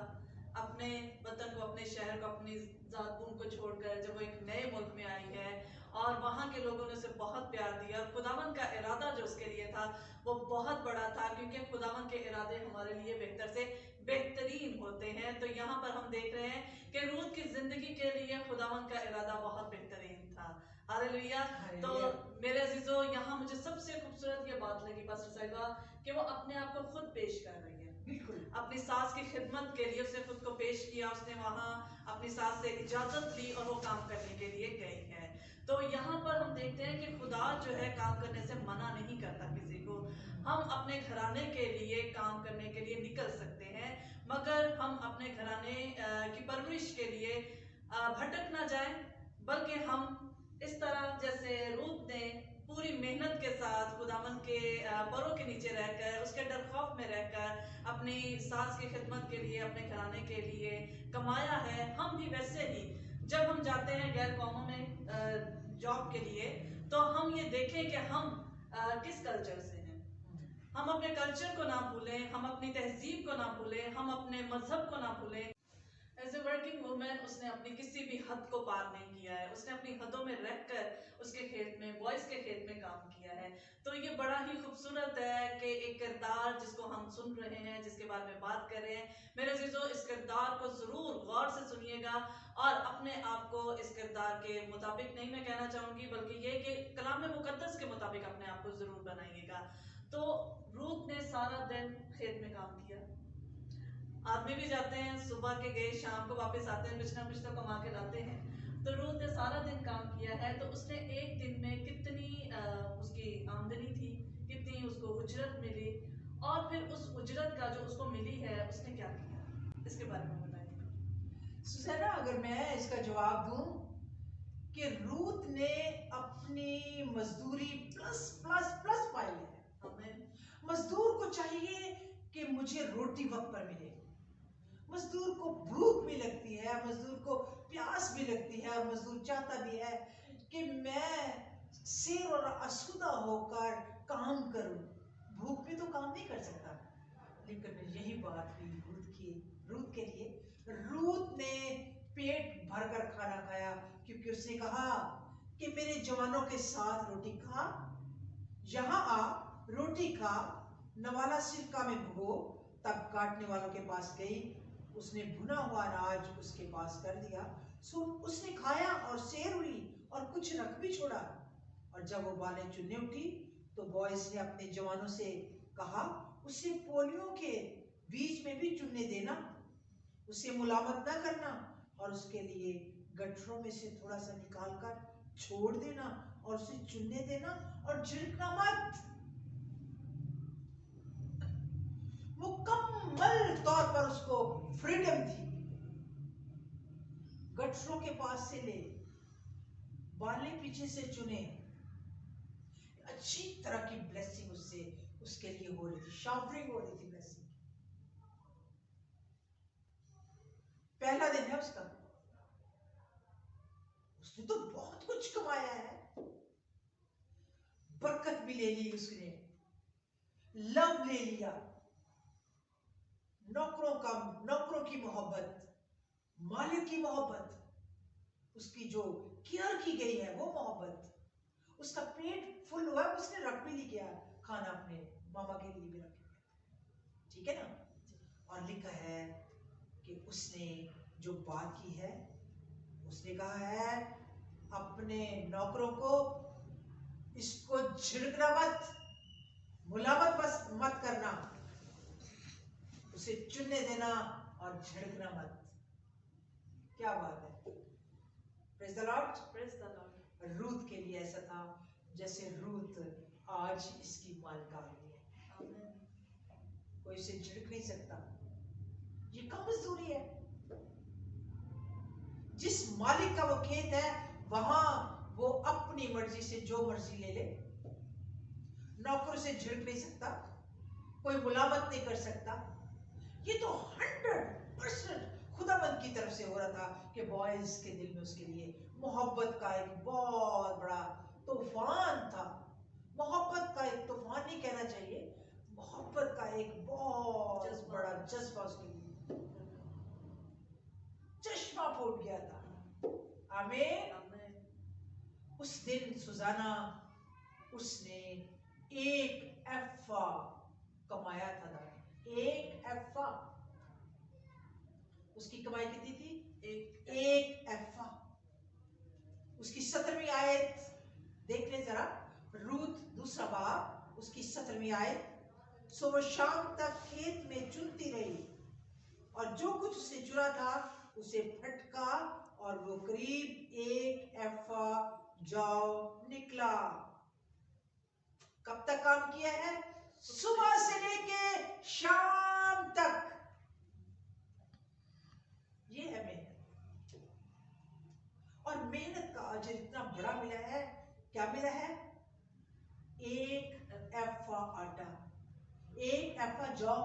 अपने वतन को, अपने शहर को, अपनी जात-बून को छोड़कर जब वो एक नए मुल्क में आई है और वहाँ के लोगों ने उसे बहुत प्यार दिया, और खुदावंद का इरादा जो उसके लिए था वो बहुत बड़ा था, क्योंकि खुदावंद के इरादे हमारे लिए बेहतर से बेहतरीन होते हैं। तो यहाँ पर हम देख रहे हैं कि रूत की जिंदगी के लिए खुदावंद का इरादा बहुत बेहतरीन था। हालेलुया। तो मेरे अजीजों, यहाँ मुझे सबसे खूबसूरत ये बात लगी पास्टर साहिबा कि वो अपने आप को खुद पेश कर रही है। बिल्कुल। अपनी सास की खिदमत के लिए उसने खुद को पेश किया। उसने वहाँ अपनी सास से इजाजत ली और वो काम करने के लिए गई है। तो यहाँ पर हम देखते हैं कि खुदा जो है काम करने से मना नहीं करता किसी को। हम अपने घराने के लिए काम करने के लिए निकल सकते हैं, मगर हम अपने घराने की परवरिश के लिए भटक ना जाएं, बल्कि हम इस तरह जैसे रूत ने पूरी मेहनत के साथ खुदावंद के परों के नीचे रहकर, उसके डर खौफ में रहकर अपनी सास की खिदमत के लिए, अपने घराने के लिए कमाया है, हम भी वैसे ही जब हम जाते हैं गैर कौमों में जॉब के लिए, तो हम ये देखें कि हम किस कल्चर से हैं। हम अपने कल्चर को ना भूलें, हम अपनी तहजीब को ना भूलें, हम अपने मजहब को ना भूलें। एज ए वर्किंग वुमेन उसने अपनी किसी भी हद को पार नहीं किया है, उसने अपनी हदों में रहकर उसके खेत में, बॉयज के खेत में काम किया है। तो ये बड़ा ही खूबसूरत है कि एक किरदार जिसको हम सुन रहे हैं, जिसके बारे में बात कर रहे हैं, मेरे अजीजों इस किरदार को ज़रूर गौर से सुनिएगा और अपने आप को इस किरदार के मुताबिक नहीं मैं कहना चाहूँगी, बल्कि ये कि कलाम मुकद्दस के मुताबिक अपने आप को ज़रूर बनाइएगा। तो रूत ने सारा दिन खेत में काम किया। आदमी भी जाते हैं, सुबह के गए शाम को वापस आते हैं, कुछ ना कुछ तो कमा के लाते हैं। तो रूत ने सारा दिन काम किया है, तो उसने एक दिन में कितनी उसकी आमदनी थी, कितनी उसको उजरत मिली, और फिर उस उजरत का जो उसको मिली है उसने क्या किया, इसके बारे में बताइए। सुज़ैना, अगर मैं इसका जवाब दूं कि रूत ने अपनी मजदूरी प्लस प्लस प्लस पाई है। हमें मजदूर को चाहिए कि मुझे रोटी वक्त पर मिले, मजदूर को भूख भी लगती है, मजदूर को प्यास भी लगती है, और मजदूर चाहता भी है कि मैं सिर और आसूदा होकर काम करूं। भूख भी तो काम नहीं कर सकता। लेकिन यही बात हुई रूत के लिए। रूत ने पेट भरकर खाना खाया, क्योंकि उसने कहा कि मेरे जवानों के साथ रोटी खा, यहाँ आ, रोटी खा, नवाला सिरका में भिगो। तब काटने वालों के पास गई, उसने भुना हुआ अनाज उसके पास कर दिया। सो उसने खाया और सैर हुई और कुछ रख भी छोड़ा। और जब वो बालें चुनने उठी तो बॉयज ने अपने जवानों से कहा, उसे पोलियो के बीच में भी चुनने देना, उसे मुलामत ना करना, और उसके लिए गठरों में से थोड़ा सा निकाल कर छोड़ देना और उसे चुनने देना, और झिड़कना मत। मुकम्मल तौर पर उसको फ्रीडम थी। गठरों के पास से ले, बालें पीछे से चुने, अच्छी तरह की ब्लेसिंग उससे उसके लिए हो रही थी, शावरिंग हो रही थी ब्लेसिंग। पहला दिन है उसका, उसने तो बहुत कुछ कमाया है, बरकत भी ले ली उसने, लव ले लिया, नौकरों की मोहब्बत, मालिक की मोहब्बत, उसकी जो केयर की गई है वो मोहब्बत, उसका पेट फुल हुआ, उसने रख भी लिया खाना, अपने मामा के लिए भी रख लिया, ठीक है ना। और लिखा है कि उसने जो बात की है, उसने कहा है अपने नौकरों को, इसको झिड़कना मत, मुलामत बस मत करना, उसे चुनने देना और झिड़कना मत। क्या बात है, praise the Lord, praise the Lord. Ruth के लिए ऐसा था जैसे रूत आज इसकी मालकान है, कोई इसे झिड़क नहीं सकता। ये कम मजदूरी है, जिस मालिक का वो खेत है वहां वो अपनी मर्जी से जो मर्जी ले ले, नौकर से झिड़क नहीं सकता, कोई मुलामत नहीं कर सकता। ये तो 100% खुदाबंद की तरफ से हो रहा था कि बॉयज के दिल में उसके लिए मोहब्बत का एक बहुत बड़ा तूफान था। मोहब्बत का एक तूफान नहीं कहना चाहिए, मोहब्बत का एक बहुत बड़ा जज्बा उसके लिए, चश्मा फूट गया था। आमीन। उस दिन सुजाना उसने एक एफा कमाया था, एक एफा। उसकी कमाई कितनी थी? एक एफा। उसकी 17वीं आयत देख ले जरा, रूत दूसरा बाब उसकी 17वीं आयत। सो वो शाम तक खेत में चुनती रही, और जो कुछ उसने चुना था उसे फटका, और वो करीब एक एफा जौ निकला। कब तक काम किया है? सुबह से लेके शाम तक। ये है मेहनत, और मेहनत का अजर इतना बड़ा मिला है। क्या मिला है? एक एफा आटा, एक एफा जौ,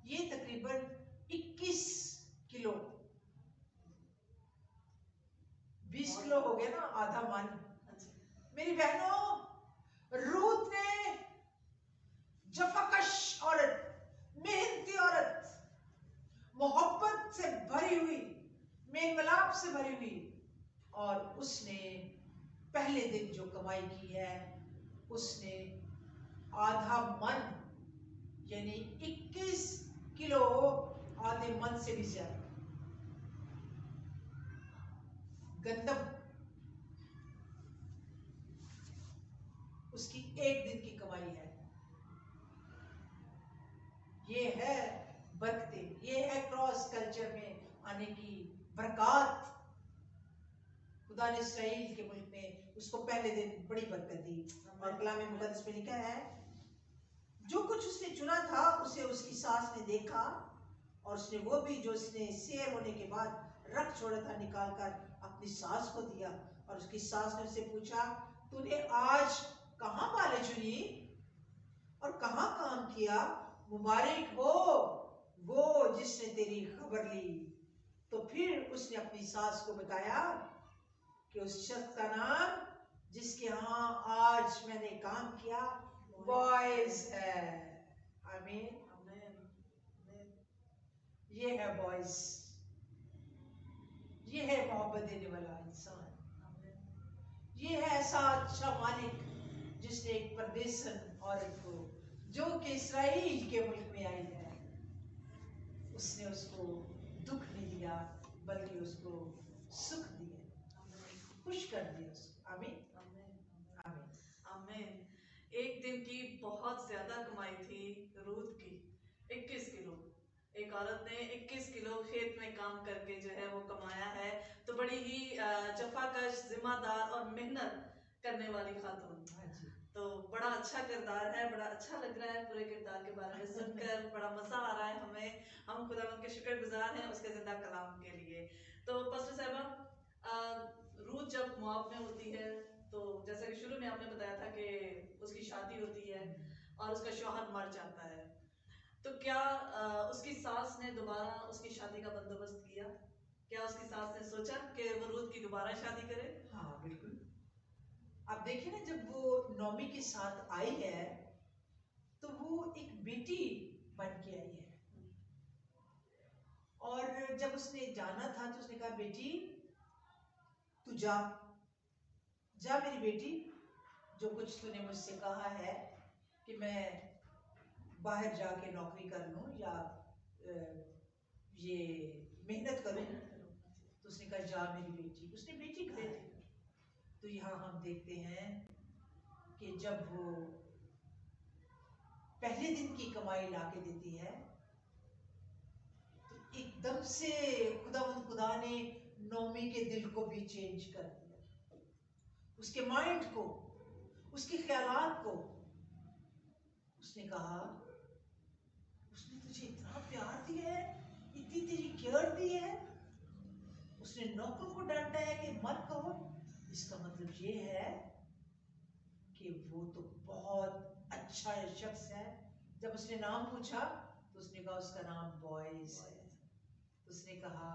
ये तकरीबन 21 किलो। आधा मन। हाँ जी। मेरी बहनों, रूत ने जफाकश औरत, मेहनती औरत, मोहब्बत से भरी हुई, मेल मिलाप से भरी हुई, और उसने पहले दिन जो कमाई की है उसने आधा मन यानी 21 किलो, आधे मन से भी ज्यादा गंदम उसकी एक दिन की कमाई है। ये है बरकतें, ये है क्रॉस कल्चर में आने की बरकत। खुदा ने इस्राएल के मुल्क में उसको पहले दिन बड़ी बरकत दी। और कलाम मुकद्दस में लिखा है, जो कुछ उसने चुना था उसे उसकी सास ने देखा, और उसने वो भी जो उसने शेर होने के बाद रख छोड़ा था निकाल कर अपनी सास को दिया। और उसकी सास ने उससे पूछा, तूने आज कहाँ बालें चुनी और कहाँ काम किया? मुबारक हो वो जिसने तेरी खबर ली। तो फिर उसने अपनी सास को बताया कि उस शख्स का नाम जिसके यहाँ आज मैंने काम किया बॉयज है। आमीन। ये है बॉयज, ये है मोहब्बत देने वाला इंसान, ये है ऐसा अच्छा मालिक जिसने एक परदेसन औरत को जो कि इस्राएल के मुल्क में आई है, उसने उसको दुख नहीं दिया बल्कि उसको सुख दिया, खुश कर दिया उसको। आमीन आमीन आमीन। एक दिन की बहुत ज्यादा कमाई थी रूथ की, 21 किलो। एक औरत ने 21 किलो खेत में काम करके जो है वो कमाया है। तो बड़ी ही जफाकश, जिम्मेदार और मेहनत करने वाली खातून। हाँ जी। तो बड़ा अच्छा किरदार है, बड़ा अच्छा लग रहा है पूरे किरदार के बारे में सुनकर, बड़ा मजा आ रहा है हमें। हम खुदावंद के शुक्रगुजार हैं उसके जिंदा कलाम के लिए। तो पास्टर साहिबा, रूथ जब मोआब में होती है तो जैसा कि शुरू में आपने बताया था कि उसकी शादी होती है और उसका शौहर मर जाता है, तो क्या उसकी सास ने दोबारा उसकी शादी का बंदोबस्त किया? क्या उसकी सास ने सोचा कि वो रूथ की दोबारा शादी करे? हाँ बिल्कुल। आप देखिए ना, जब वो नौमी के साथ आई है तो वो एक बेटी बन के आई है, और जब उसने जाना था तो उसने कहा, बेटी तू जा जा मेरी बेटी, जो कुछ तूने मुझसे कहा है कि मैं बाहर जाके नौकरी कर लूं या ये मेहनत करूं, तो उसने कहा जा मेरी बेटी। उसने बेटी कहा है। तो यहाँ हम देखते हैं कि जब वो पहले दिन की कमाई लाके देती है तो एकदम से खुदा ने नौमी के दिल को भी चेंज कर दिया, उसके माइंड को, उसके ख्यालात को। उसने कहा, उसने तुझे इतना प्यार दिया है, इतनी तेरी केयर दी है, उसने नौकर को डांटा है कि मत कहो, इसका मतलब ये है कि वो तो बहुत अच्छा शख्स है। जब उसने नाम पूछा तो उसने कहा उसका नाम बॉयज है। तो उसने कहा,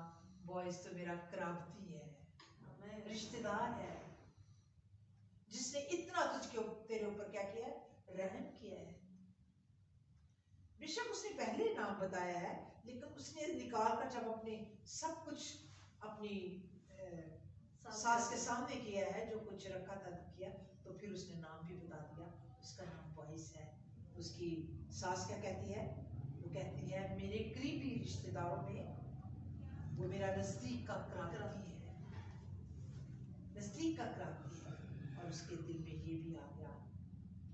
बॉयज तो मेरा कराबती है, रिश्तेदार है, जिसने इतना तुझके तेरे ऊपर क्या किया है, रहम किया है। बेशक उसने पहले नाम बताया है, लेकिन उसने निकाल कर जब अपने सब कुछ अपनी सास के सामने किया है, जो कुछ रखा था किया, तो फिर उसने नाम भी बता दिया, उसका नाम बॉयज है। उसकी सास क्या कहती है? वो कहती है, मेरे करीबी रिश्तेदारों में वो मेरा नजदीक का कराती है, नजदीक का कराती है। और उसके दिल में ये भी आ गया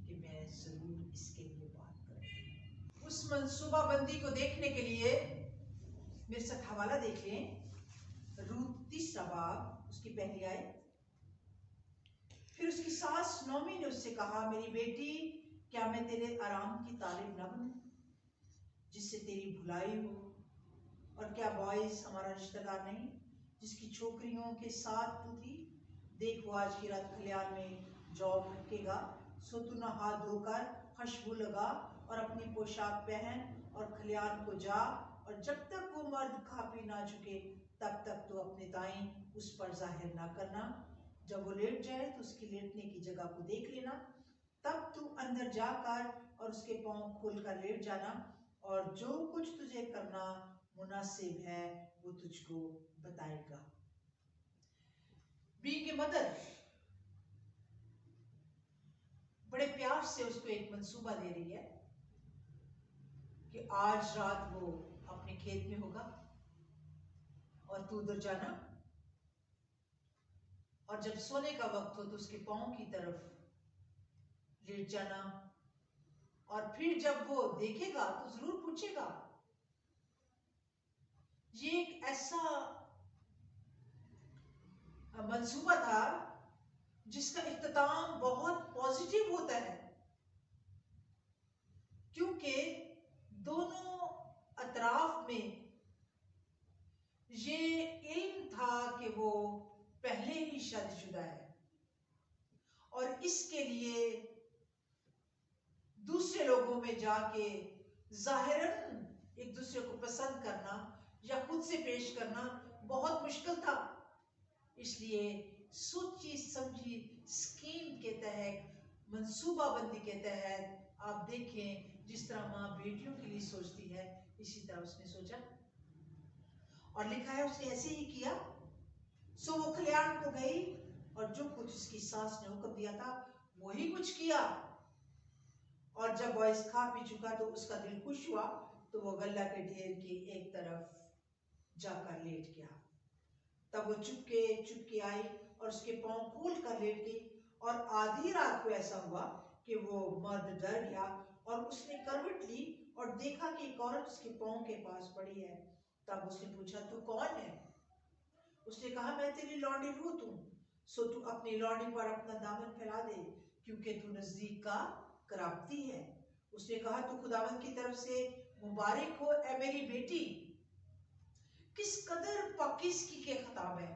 कि मैं जरूर इसके लिए बात करूं। उस मंसूबाबंदी को देखने के लिए मेरे साथ हवाला देख लें, रूत 3 बाब उसकी पहली आयत। फिर उसकी सास नौमी ने उससे कहा, मेरी बेटी क्या मैं तेरे आराम की तालिब न बनूं जिससे तेरी भुलाई हो? और क्या बॉयज हमारा रिश्तेदार नहीं जिसकी छोकरियों के साथ तू थी? देख वो आज की रात खलियान में जौ भटकेगा, सो तू न हाथ धोकर खुशबू लगा और अपनी पोशाक पहन और खलियान को जा, और जब तक वो मर्द खा पी ना चुके तब तक तू अपने दाई उस पर जाहिर ना करना। जब वो लेट जाए तो उसकी लेटने की जगह को देख लेना, तब तू अंदर जाकर और उसके पाँव खोलकर लेट जाना, और जो कुछ तुझे करना मुनासिब है वो तुझको बताएगा। बीइंग ए मदर बड़े प्यार से उसको एक मंसूबा दे रही है कि आज रात वो अपने खेत में होगा और तू उधर जाना, और जब सोने का वक्त हो तो उसके पाँव की तरफ लेट जाना, और फिर जब वो देखेगा तो जरूर पूछेगा। ये एक ऐसा मंसूबा था जिसका इख्तिताम बहुत पॉजिटिव होता है, क्योंकि दोनों अतराफ में ये इल्म था कि वो पहले ही शादीशुदा है, और इसके लिए दूसरे लोगों में जाके जाहिरन एक दूसरे को पसंद करना या खुद से पेश करना बहुत मुश्किल था। इसलिए सोची समझी स्कीम के तहत, मंसूबाबंदी के तहत, आप देखें जिस तरह माँ बेटियों के लिए सोचती है इसी तरह उसने सोचा, और लिखा है उसने ऐसे ही किया। सो वो खलियान को गई और जो कुछ उसकी सास ने हुक्म दिया था वही कुछ किया, और जब बॉयस खा पी चुका तो उसका दिल खुश हुआ, तो वो गल्ला के ढेर की एक तरफ जाकर लेट गया। तब वो चुपके चुपके आई और उसके पाँव खोल कर लेट गई, और आधी रात को ऐसा हुआ कि वो मर्द डर गया और उसने करवट ली और देखा कि एक औरत उसके पाँव के पास पड़ी है। तब उसने पूछा, तू कौन है? उसने कहा, मैं तेरी लौंडी रूत हूँ, सो तू अपनी लौंडी पर अपना दामन फैला दे, क्योंकि तू नजदीक का कराबती है। उसने कहा, तू खुदावंद की तरफ से मुबारक हो ए मेरी बेटी। किस कदर पाकीज़गी के खिताब है,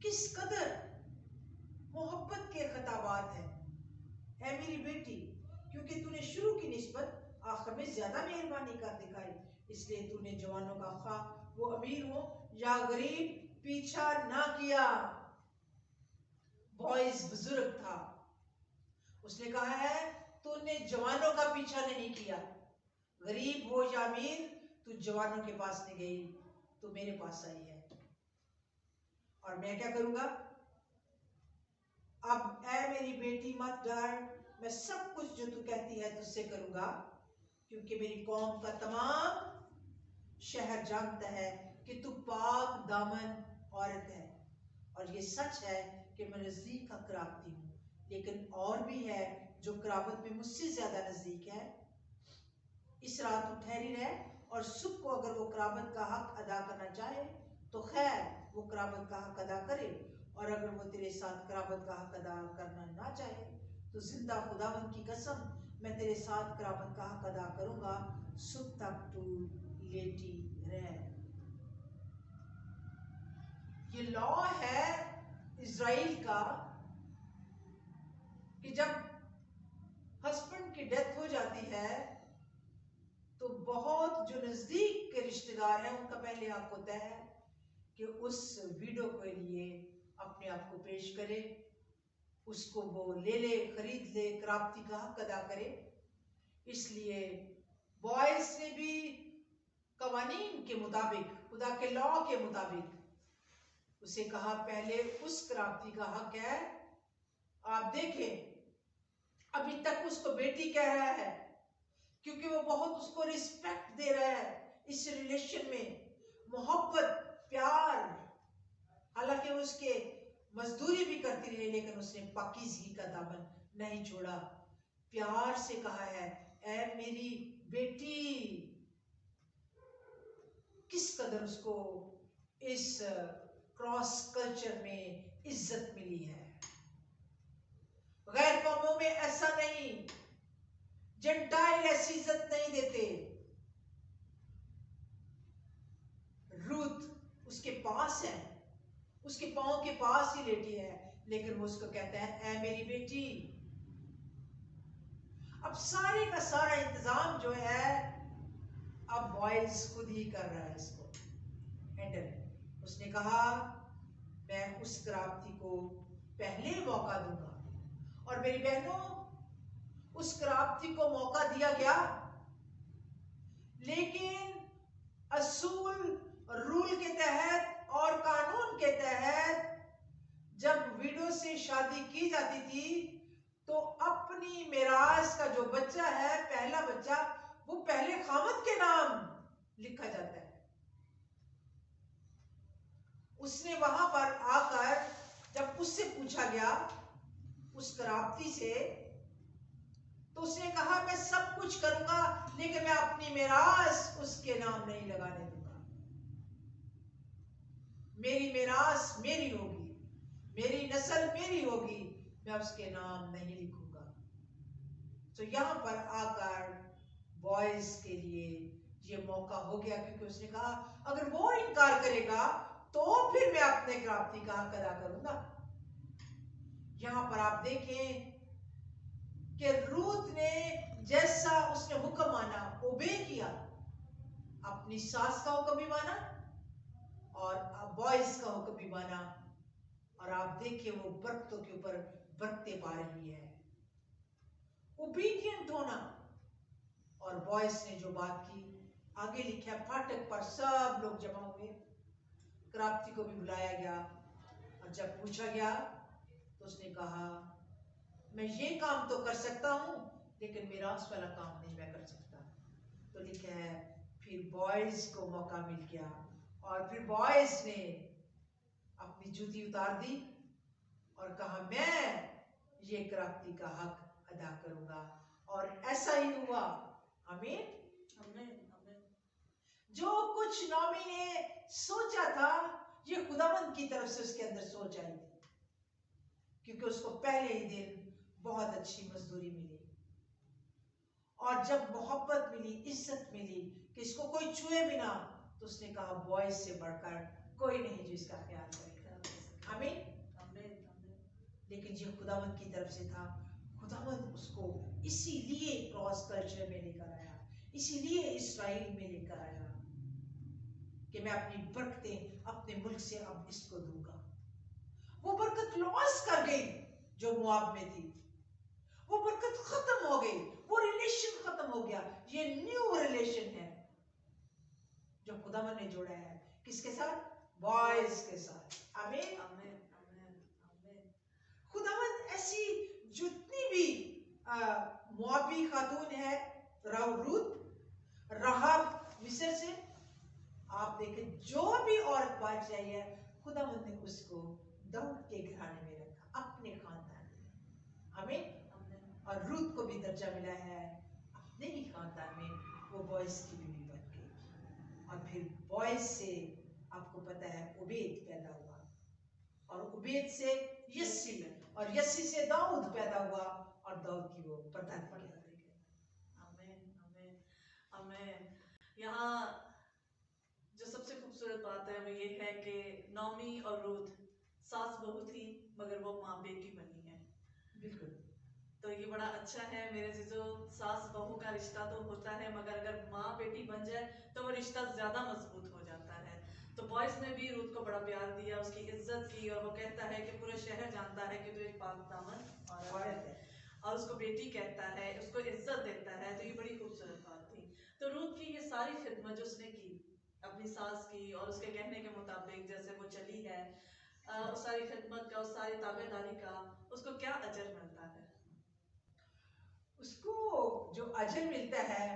किस कदर मोहब्बत के खिताबात हैं। ऐ मेरी बेटी, क्योंकि तूने शुरू की निस्बत आखिर में ज्यादा मेहरबानी कर दिखाई, इसलिए तूने जवानों का खा वो अमीर हो या गरीब पीछा ना किया। बॉयज बुजुर्ग था, उसने कहा है तूने जवानों का पीछा नहीं किया, गरीब हो या अमीर, तू जवानों के पास नहीं गई, तू मेरे पास आई है, और मैं क्या करूंगा? अब ऐ मेरी बेटी मत डर, मैं सब कुछ जो तू कहती है तुझसे करूंगा, क्योंकि मेरी कौम का तमाम शहर जानता है कि तू पाक दामन औरत है, और ये सच है कि मैं नजदीक का कराबती हूँ, लेकिन और भी है जो कराबत में मुझसे ज्यादा नजदीक है। इस रात तू ठहरी रहे, और सुबह को अगर वो कराबत का हक अदा करना चाहे तो खैर वो कराबत का हक अदा करे, और अगर वो तेरे साथ कराबत का हक अदा करना ना चाहे तो जिंदा खुदावंद की कसम मैं तेरे साथ कराबत का हक अदा करूंगा, सुबह तक तू लेटी रह। ये लॉ है इजराइल का कि जब हस्बैंड की डेथ हो जाती है तो बहुत जो नजदीक के रिश्तेदार हैं उनका पहले हक होता है कि उस विडो के लिए अपने आप को पेश करे, उसको वो ले ले, खरीद ले, कराबती का हक अदा करे। इसलिए बॉयज ने भी कवानीन के मुताबिक, खुदा के लॉ के मुताबिक उसे कहा पहले उस कराबती का हक है। आप देखें अभी तक उसको बेटी कह रहा है, क्योंकि वो बहुत उसको रिस्पेक्ट दे रहा है, इस रिलेशन में मोहब्बत प्यार, हालांकि उसके मजदूरी भी करती रही लेकिन उसने पाकीज़गी का दामन नहीं छोड़ा। प्यार से कहा है, ऐ मेरी बेटी। किस कदर उसको इस क्रॉस कल्चर में इज्जत मिली है। गैर कौमों में ऐसा नहीं, जेंटाइल ऐसी इज्जत नहीं देते। रूथ उसके पास है, उसके पांव के पास ही लेटी है, लेकिन वो उसको कहता है ऐ मेरी बेटी। अब सारे का सारा इंतजाम जो है अब बॉयज खुद ही कर रहा है इसको हैंडल। उसने कहा मैं उस कराप्ती को पहले मौका दूंगा। और मेरी बहनों, उस कराप्ती को मौका दिया गया, लेकिन असूल रूल के तहत और कानून के तहत जब विडो से शादी की जाती थी तो अपनी मिरास का जो बच्चा है, पहला बच्चा, वो पहले खामद के नाम लिखा जाता है। उसने वहां पर आकर जब उससे पूछा गया, उस कराप्ती से, तो उसने कहा मैं सब कुछ करूंगा लेकिन मैं अपनी मिरास उसके नाम नहीं लगाने दूंगा। मेरी मिरास मेरी होगी, मेरी नस्ल मेरी होगी, मैं उसके नाम नहीं लिखूंगा। तो यहां पर आकर बॉयज के लिए ये मौका हो गया, क्योंकि उसने कहा अगर वो इनकार करेगा तो फिर मैं अपने कराप्ती का हक अदा करूंगा। यहां पर आप देखें कि रूत ने जैसा उसने हुक्म माना, ओबे किया, अपनी सास का हुक्म भी माना और बॉयज का हुक्म भी माना, और आप देखिए वो बरकतों के ऊपर बरकते पा रही है। ओबीडियंट होना। और बॉयज ने जो बात की, आगे लिखा है, फाटक पर सब लोग जमा हुए, कराप्ती को भी बुलाया गया, और जब पूछा गया तो उसने कहा मैं ये काम तो कर सकता हूं लेकिन मिरास वाला काम नहीं मैं कर सकता। तो लिखा है फिर बॉयज को मौका मिल गया, और फिर बॉयज ने अपनी जूती उतार दी और कहा मैं ये कराप्ती का हक अदा करूंगा, और ऐसा ही हुआ। आमीन। जो कुछ नॉमी ने सोचा था, ये खुदावंद की तरफ से उसके अंदर सोच आई थी, क्योंकि उसको पहले ही दिन बहुत अच्छी मजदूरी मिली, और जब मोहब्बत मिली, इज्जत मिली कि इसको कोई छुए भी ना, तो उसने कहा बॉयज से बढ़कर कोई नहीं जो इसका ख्याल करेगा। आमीन। लेकिन ये खुदावंद की तरफ से था। खुदावंद उसको इसीलिए क्रॉस कल्चर में लेकर आया, इसीलिए इस्राएल में लेकर आया कि मैं अपनी बरकतें अपने मुल्क से अब इसको दूंगा। वो बरकत लॉस कर गई जो मुआब में थी, वो बरकत खत्म हो गई, वो रिलेशन खत्म हो गया। ये न्यू रिलेशन है जो खुदावंद ने जोड़ा है, किसके साथ? बॉयज के साथ। आमीन। खुदावंद ऐसी जितनी भी मुआबी खातून है, रूत, राहब मिस्र से, आप देखें जो भी औरत बात चाहिए, खुदावंद ने उसको दाऊद के घराने में रखा, अपने खानदान में। हमें और रूत को भी दर्जा मिला है अपने ही खानदान में, वो बॉयज की बीवी बन गई। और फिर बॉयज से आपको पता है उबेद पैदा हुआ, और उबेद से यस्सी, और यस्सी से दाऊद पैदा हुआ, और दाऊद की वो प्रधान बन गई। यहाँ जो सबसे खूबसूरत बात है वो ये है कि नॉमी और रूथ सास बहू थी, मगर वो माँ बेटी बनी है। बिल्कुल। तो ये बड़ा अच्छा है मेरे जीजो, सास बहू का रिश्ता तो होता है, मगर अगर माँ बेटी बन जाए तो वो रिश्ता ज्यादा मजबूत हो जाता है। तो बॉयज ने भी रूथ को बड़ा प्यार दिया, उसकी इज्जत की, और वो कहता है कि पूरा शहर जानता है कि तू एक पाक दामन औरत है, और उसको बेटी कहता है, उसको इज्जत देता है। तो ये बड़ी खूबसूरत बात थी। तो रूथ की ये सारी खिदमत जो उसने की अपनी सास की, और उसके कहने के मुताबिक जैसे वो चली है, उस सारी खिदमत का, उस सारी ताबेदारी का उसको क्या अजर मिलता है? उसको जो अजर मिलता है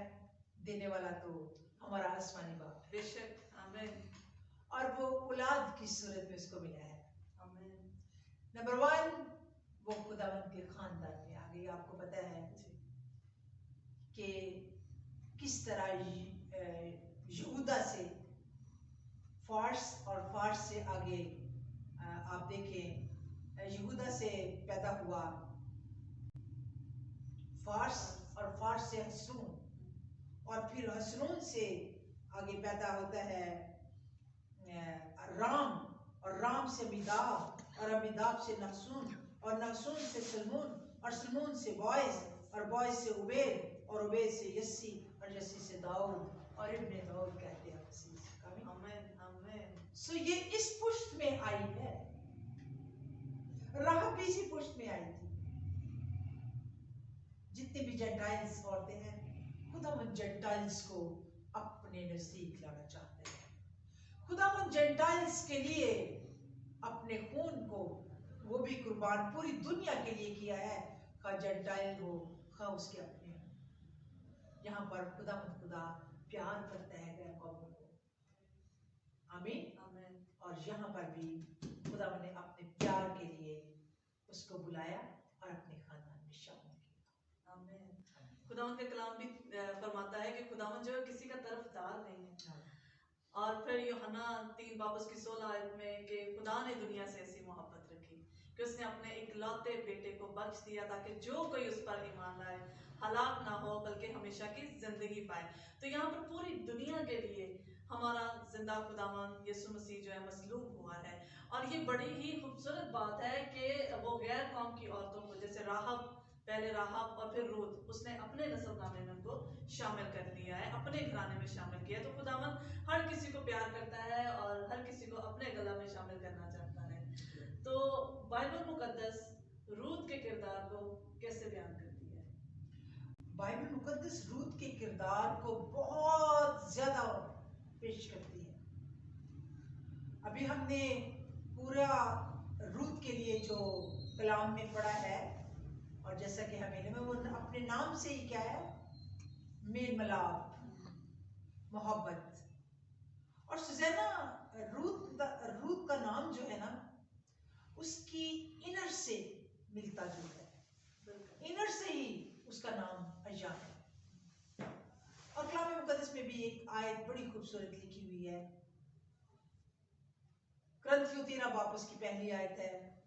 देने वाला तो हमारा आसमानी बाप है। बेशक। आमीन। और वो औलाद की सूरत में उसको मिला है। आमीन। नंबर 1, वो खुदावंद के खानदान में आ गई। आपको पता है कि किस तरह यहूदा से फारस, और फारस से आगे आप देखें यहूदा से पैदा हुआ फारस, और फारस से हसनून, और फिर हसनून से आगे पैदा होता है राम, और राम से अमीदाब, और अमीदाब से नहसून, और नहसून से सलमून, और सलमून से बॉयज, और बॉयज से उबेद, और उबेद से यस्सी, और यस्सी से दाऊद, और इब्ने दाऊद कहते हैं मसीह। आमीन। आमीन। सो ये इस पुष्ट में आई है। राहब भी इसी पुष्ट में आई थी। जितने भी जेंटाइल्स औरतें हैं, खुदा उन जेंटाइल्स को अपने नजदीक लाना चाहते हैं। खुदा उन जेंटाइल्स के लिए अपने खून को, वो भी कुर्बान पूरी दुनिया के लिए किया है, खा जेंटाइल हो खा उसके अपने हो। यहाँ पर खुदा प्यार करता है गैर कौमों को। आमीन। आमीन। और यहाँ पर भी खुदा ने अपने प्यार के लिए उसको बुलाया और अपने खानदान में शामिल किया। आमीन। खुदावंद का कलाम भी फरमाता है कि खुदावंद जो है किसी का तरफदार नहीं है। और फिर यूहन्ना 3:16 में कि खुदा ने दुनिया से ऐसी मोहब्बत रखी कि उसने अपने इकलौते बेटे को बख्श दिया ताकि जो कोई उस पर ईमान लाए हलाक ना हो बल्कि हमेशा की जिंदगी पाए। तो यहाँ पर पूरी दुनिया के लिए हमारा जिंदा खुदावंद यीशु मसीह जो है मसलूब हुआ है। और ये बड़ी ही खूबसूरत बात है कि वो गैर कौम की औरतों को, जैसे राहब, पहले राहब और फिर रूत, उसने अपने नस्लनामे में उनको शामिल कर लिया है, अपने घराने में शामिल किया। तो खुदावंद हर किसी को प्यार करता है और हर किसी को अपने गला में शामिल करना चाहता है। तो बाइबल मुकद्दस रूत के किरदार को कैसे बयान करती है? बाइबल मुकद्दस रूत के किरदार को बहुत ज्यादा पेश करती है। अभी हमने पूरा रूत के लिए जो कलाम में पढ़ा है, और जैसा कि हमें वो अपने नाम से ही क्या है, मेल मिलाप, मोहब्बत। और सुजैना रूत का नाम जो है ना, उसकी इनर से मिलता जुलता है, इनर से ही उसका नाम अय्यान है। और कलाम मुकद्दस में भी एक आयत बड़ी खूबसूरत लिखी हुई है, क्रंथियों 13 उसकी पहली आयत है,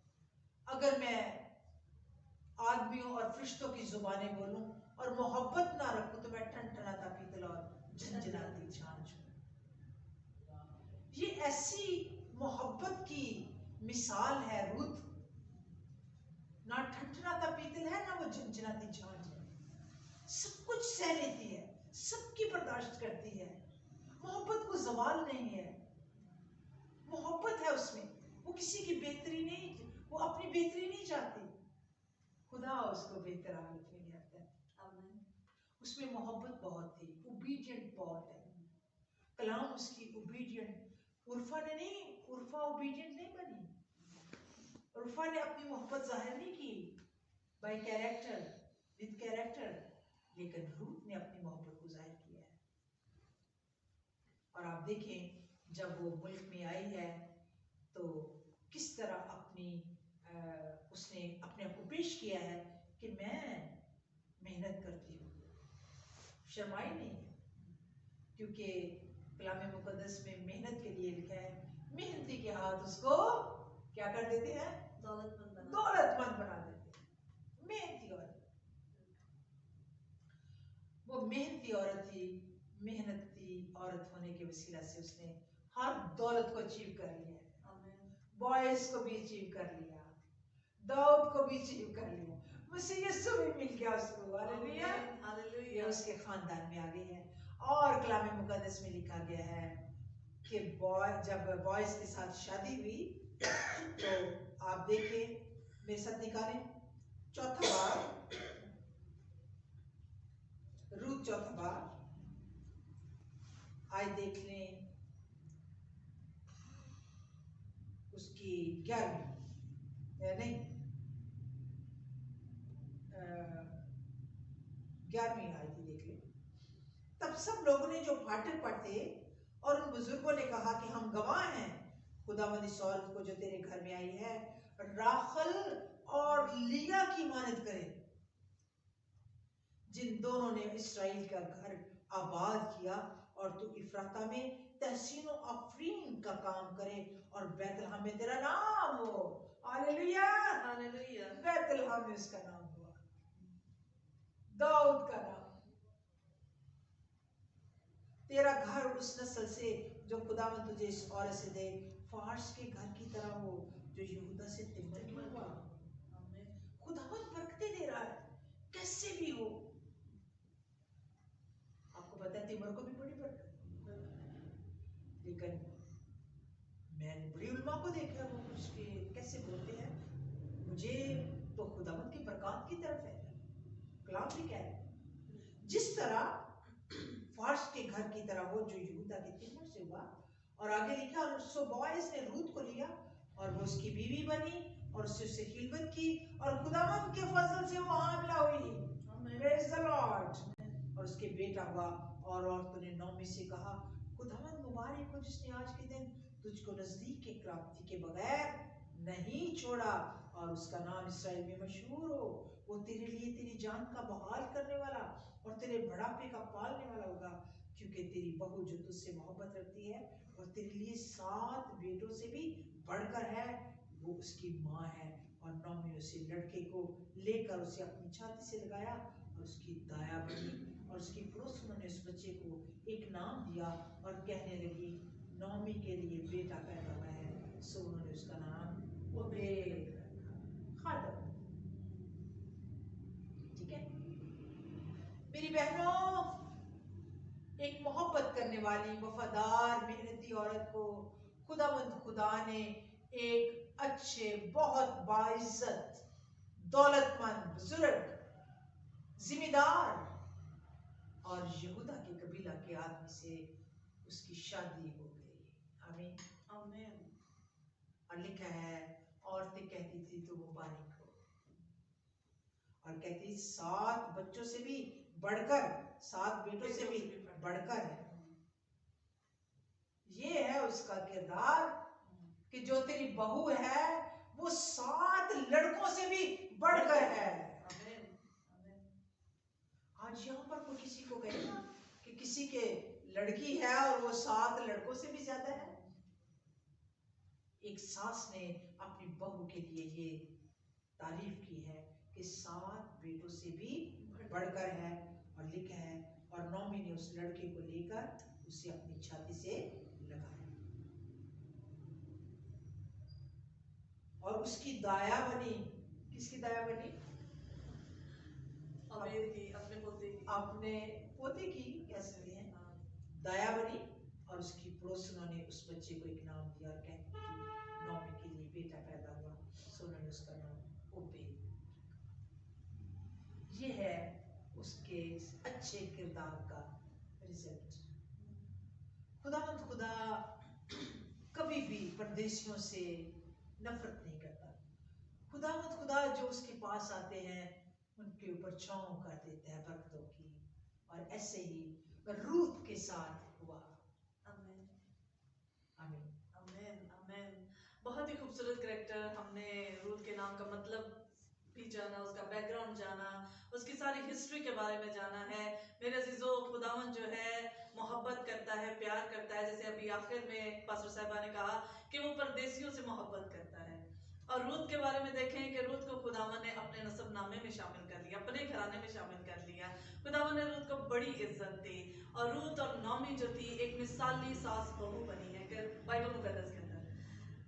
अगर मैं आदमियों और फरिश्तों की जुबानें बोलूं और मोहब्बत ना रखूं तो मैं ठनठनाता पीतल और झंझनाती झांझ हूं। ये ऐसी मोहब्बत की मिसाल है रूत, ना ठनठनाता पीतल है ना वो झंझनाती झांझ है, सब कुछ सह लेती है, सबकी बर्दाश्त करती है, मोहब्बत को जवाल नहीं है, मोहब्बत है उसमें, वो किसी की बेहतरी नहीं, वो अपनी बेहतरी नहीं चाहती, खुदा उसको बेहतर हालत में ले आता है। उसमें मोहब्बत बहुत थी, ओबीडिएंट बहुत है, कलाम उसकी ओबीडिएंट। उर्फा ने नहीं, उर्फा ओबीडिएंट नहीं बनी, उर्फा ने अपनी मोहब्बत जाहिर नहीं की बाय कैरेक्टर, विद कैरेक्टर, लेकिन रूत ने अपनी मोहब्बत को जाहिर किया है। और आप देखें जब वो मुल्क में आई है तो किस तरह उसने अपने आप को पेश किया है कि मैं मेहनत करती हूँ, शर्माई नहीं, क्योंकि कलाम मुकद्दस में मेहनत के लिए लिखा है, मेहनती के हाथ उसको क्या कर देते हैं, दौलतमंद बना देते हैं। मेहनती औरत, वो मेहनती औरत थी, मेहनती औरत होने के वसीला से उसने हर दौलत को अचीव कर लिया, बॉयज को भी अचीव कर लिया, दाऊद को भी अचीव कर लिया, मसीह यीशु भी मिल गया उसको, हालेलुया, हालेलुया, उसके खानदान में आ गई है। और कलाम मुकद्दस में लिखा गया है कि जब बॉयज के साथ शादी हुई तो आप देखें, मेरे साथ निकालें चौथा बार, रूत चौथा बार, आज देख लें उसकी 11वीं आयत देख लें। तब सब लोगों ने जो फाटक पर थे और उन बुजुर्गों ने कहा कि हम गवाह हैं खुदावंद इस औरत को जो तेरे घर में आई है, राखल और लिया की मानद करे, जिन दोनों ने इस्राएल का घर आबाद किया, और तू इफ्राता में तहसीनो अफरीन का काम करे और बैतलहम में तेरा नाम हो। हालेलुया, हालेलुया, बैतलहम में उसका नाम हुआ, दाऊद का नाम। तेरा घर उस नस्ल से जो खुदावंद तुझे इस औरत से दे, फार्स के घर की तरह हो जो यहूदा से तिम्र की हुआ। खुदावंद बरकतें दे रहा है कैसे भी हो। आपको पता है तिम्र को भी बड़ी बरकत, लेकिन मैंने बड़ी उलमा को देखा वो कुछ के कैसे बोलते हैं, मुझे तो खुदावंद की बरकत की तरफ है। कलाम भी कह रहे हैं जिस तरह फार्स के घर की तरह हो जो यहूदा के तिमर से हुआ, और आगे लिखा और सो बोअज ने रूत को लिया और वो उसकी बीवी बनी और उससे खिलवत की और खुदावंद के फजल से वो हामिला हुई। Praise the Lord. और उसके बेटा हुआ और औरतों ने नौमी से कहा खुदावंद मुबारक हो जिसने आज के दिन तुझको नजदीक के क्रांति के बगैर नहीं छोड़ा और उसका नाम इसराइल में मशहूर हो। वो तेरे लिए तेरी जान का बहाल करने वाला और तेरे बुढ़ापे का पालने वाला होगा, क्योंकि तेरी बहू जो तुझसे मोहब्बत रखती है और तेरे लिए 7 बेटों से भी बढ़कर है, वो उसकी माँ है। और नौमी उसे लड़के को लेकर उसे अपनी छाती से लगाया और उसकी दाया बनी और उसकी पड़ोसियों ने उस बच्चे को एक नाम दिया और कहने लगी नौमी के लिए बेटा पैदा हुआ है, सो उन्होंने उसका नाम ओबेद खादम। ठीक है मेरी बहनों, एक मोहब्बत करने वाली वफादार मेहनती औरत को खुदावंद खुदा ने एक अच्छे बहुत बाइज्जत दौलतमंद बुजुर्ग जिम्मेदार और यहूदा के कबीला के आदमी से उसकी शादी हो गई। आमीन आमीन। और लिखा है औरतें कहती थी तो मुबारक हो, और कहती 7 बच्चों से भी बढ़कर, 7 बेटों से भी बढ़कर है। ये है उसका किरदार कि जो तेरी बहू है वो 7 लड़कों से भी बढ़कर है। आज यहाँ पर कोई किसी को कहेगा कि किसी के लड़की है और वो 7 लड़कों से भी ज्यादा है। एक सास ने अपनी बहू के लिए ये तारीफ की है कि 7 बेटों से भी बढ़कर है। और लिखा है और नौमी ने उस लड़के को लेकर उसे अपनी छाती से लगाया और उसकी दाया बनी। किसकी दाया बनी? अबेद की, अपने पोते की। अपने पोते की कह सकते हैं। दाया बनी और उसकी पड़ोसियों ने उस बच्चे को एक नाम दिया और कहती थी नौमी के लिए बेटा पैदा हुआ, सो उन्होंने उसका नाम ओबेद। ये है उसके अच्छे किरदार का रिजल्ट। खुदावंद खुदा कभी भी परदेशियों से नफरत नहीं करता। खुदावंद खुदा जो उसके पास आते हैं उनके ऊपर छांव कर देता है बरकतों की, और ऐसे ही रूत के साथ हुआ। आमीन आमीन आमीन आमीन। बहुत ही खूबसूरत कैरेक्टर। हमने रूथ के नाम का मतलब भी जाना, उसका बैकग्राउंड जाना, उसकी सारी हिस्ट्री के बारे में जाना है। मेरे अजीजों, खुदावन जो है मोहब्बत करता है, प्यार करता है। जैसे अभी आखिर में पास्टर साहिबा ने कहा कि वो परदेसियों से मोहब्बत करता है। और रूथ के बारे में देखें कि रूथ को खुदावन ने अपने नसबनामे में शामिल कर लिया, अपने घराने में शामिल कर लिया। खुदावन ने रूथ को बड़ी इज्जत दी और रूथ और नौमी जो थी एक मिसाली सास बहू बनी है बाइबल मुकद्दस के अंदर।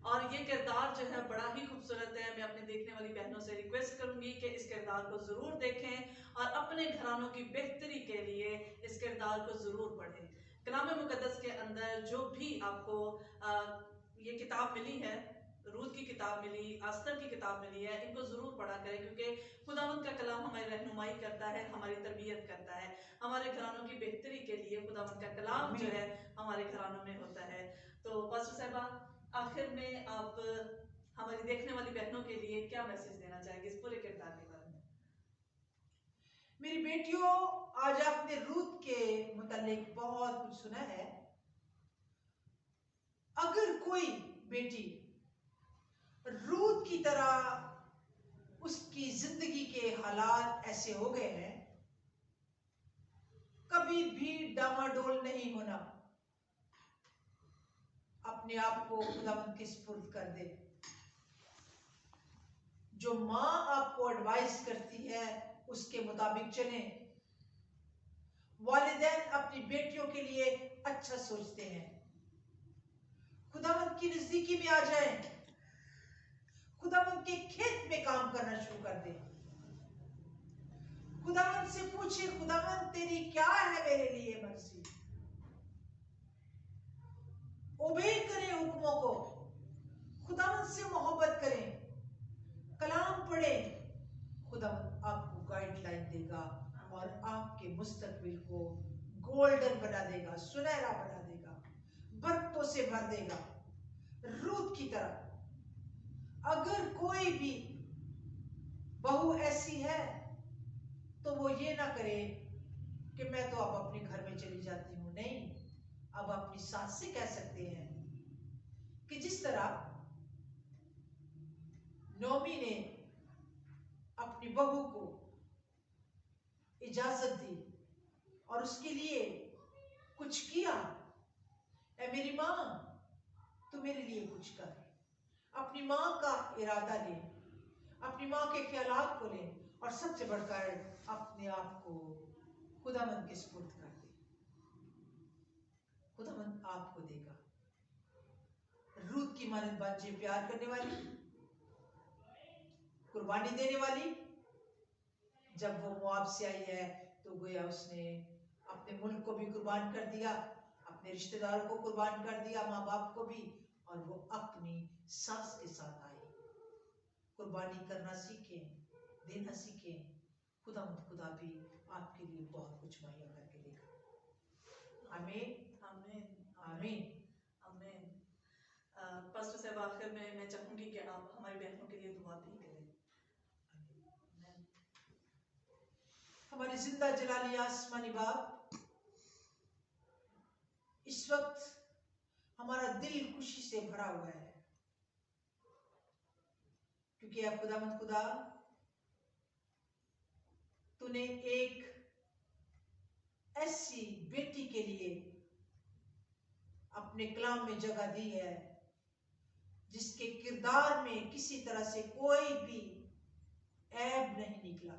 और ये किरदार जो है बड़ा ही खूबसूरत है। मैं अपने देखने वाली बहनों से रिक्वेस्ट करूंगी कि इस किरदार को जरूर देखें और अपने घरानों की बेहतरी के लिए इस किरदार को जरूर पढ़ें। कलाम मुकद्दस के अंदर जो भी आपको ये किताब मिली है, रूथ की किताब मिली, आस्तर की किताब मिली है, इनको जरूर पढ़ा करें, क्योंकि खुदावंद का कलाम हमारी रहनुमाई करता है, हमारी तरबियत करता है। हमारे घरानों की बेहतरी के लिए खुदावंद का कलाम जो है हमारे घरानों में होता है। तो पास्टर साहिबा, आखिर में आप हमारी देखने वाली बहनों के लिए क्या मैसेज देना चाहेंगे इस पूरे किरदार के बारे में? मेरी बेटियों, आज आपने रूथ के मुतालिक बहुत कुछ सुना है। अगर कोई बेटी रूथ की तरह उसकी जिंदगी के हालात ऐसे हो गए हैं, कभी भी डामाडोल नहीं होना, अपने आप को खुदावंद के सुपुर्द कर दे। जो माँ आपको एडवाइस करती है उसके मुताबिक चलें। वालिदैन अपनी बेटियों के लिए अच्छा सोचते हैं। खुदावंद की नजदीकी में आ जाएं, खुदावंद के खेत में काम करना शुरू कर दे। खुदावंद से पूछे, खुदावंद तेरी क्या है मेरे लिए मर्जी। ओबे करें हुक्मों को, खुदावंद से मोहब्बत करें, कलाम गोल्डन बना देगा, सुनहरा बना देगा, बरकतों से भर देगा, रूत की तरह। अगर कोई भी बहू ऐसी है तो वो ये ना करे कि मैं तो अब अपने घर में चली जाती हूँ। नहीं, अब अपनी सास से कह सकते हैं कि जिस तरह नोमी ने अपनी बहू को इजाजत दी और उसके लिए कुछ किया, ऐ मेरी माँ तू मेरे लिए कुछ कर, अपनी माँ का इरादा ले, अपनी माँ के ख्यालात को ले और सबसे बढ़कर अपने आप को खुदावंद के सुपुर्द कर दे। खुदावंद आपको देगा। रूत की मानद बाजी प्यार करने वाली, कुर्बानी देने वाली। जब वो मोआब से आई है तो गोया उसने अपने मुल्क को भी कुर्बान कर दिया, अपने रिश्तेदारों को कुर्बान कर दिया, माँ बाप को भी, और वो अपनी सास के साथ आई। कुर्बानी करना सीखें, देना सीखें। खुदा भी आपके लिए बहुत कुछ मुहैया करके देगा। आमीन आमीन आमीन आमीन। पास्टर साहब, आखिर में मैं चाहूंगी कि आप हमारी बहनों के लिए दुआ भी करें। आमीन। हमारे जिंदा जलाली आसमानी बाप, इस वक्त हमारा दिल खुशी से भरा हुआ है क्योंकि अब खुदा तूने एक ऐसी बेटी के लिए अपने कलाम में जगह दी है जिसके किरदार में किसी तरह से कोई भी ऐब नहीं निकला,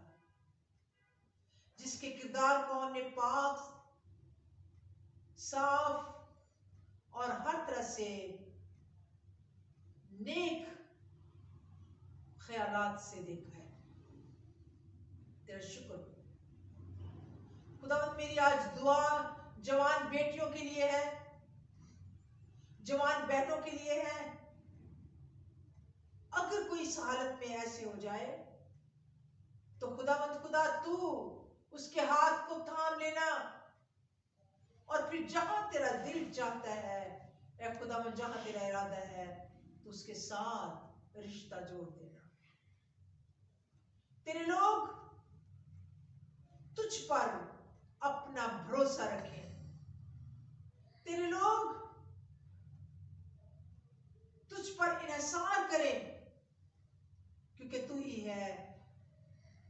जिसके किरदार को हमने पाक, साफ और हर तरह से नेक ख्यालात से देखा है। तेरा शुक्र खुदावंद। मेरी आज दुआ जवान बेटियों के लिए है, जवान बहनों के लिए है। अगर कोई इस हालत में ऐसे हो जाए तो खुदा तू उसके हाथ को थाम लेना और फिर जहां तेरा दिल चाहता है, ऐ खुदावंद, जहां तेरा इरादा है, तो उसके साथ रिश्ता जोड़ देना। तेरे लोग तुझ पर अपना भरोसा रखें, तेरे लोग तुझ पर इन्हिसार करें, क्योंकि तू ही है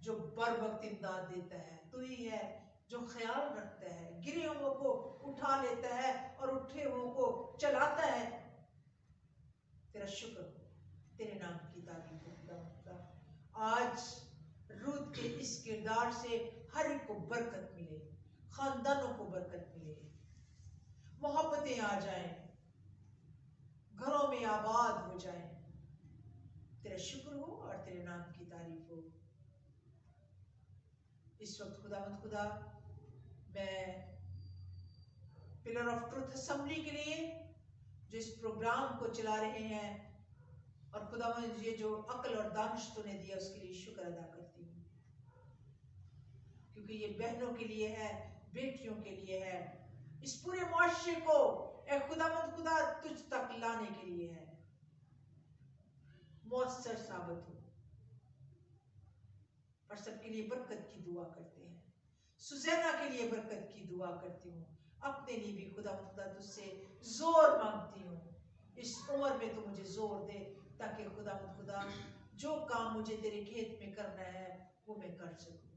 जो बर वक्त इमदाद देता है, तू ही है जो ख्याल रखता है, गिरे हुओं को उठा लेता है और उठे हुओं को चलाता है। तेरा शुक्र, तेरे नाम की तारीफ हो खुदा। आज रूत के इस किरदार से हर एक को बरकत मिले, खानदानों को बरकत मिले, मोहब्बतें आ जाएं, घरों में आबाद हो जाएं। तेरा शुक्र हो और तेरे नाम की तारीफ हो। इस वक्त खुदा मैं पिलर ऑफ ट्रुथ असेंबली के लिए जो इस प्रोग्राम को चला रहे हैं और खुदावंद ये जो अक्ल और दानिश तूने दिया उसके लिए शुक्र अदा करती हूँ, क्योंकि ये बहनों के लिए है, बेटियों के लिए है, इस पूरे मुआशरे को ए खुदा तुझ तक लाने के लिए है। मौसर साबित हो और सबके लिए बरकत की दुआ करते हैं। सुजैना के लिए बरकत की दुआ करती हूँ, अपने लिए भी खुदा तुझसे जोर मांगती हूँ। इस उम्र में तो मुझे जोर दे ताकि खुदा जो काम मुझे तेरे खेत में करना है वो मैं कर सकूं।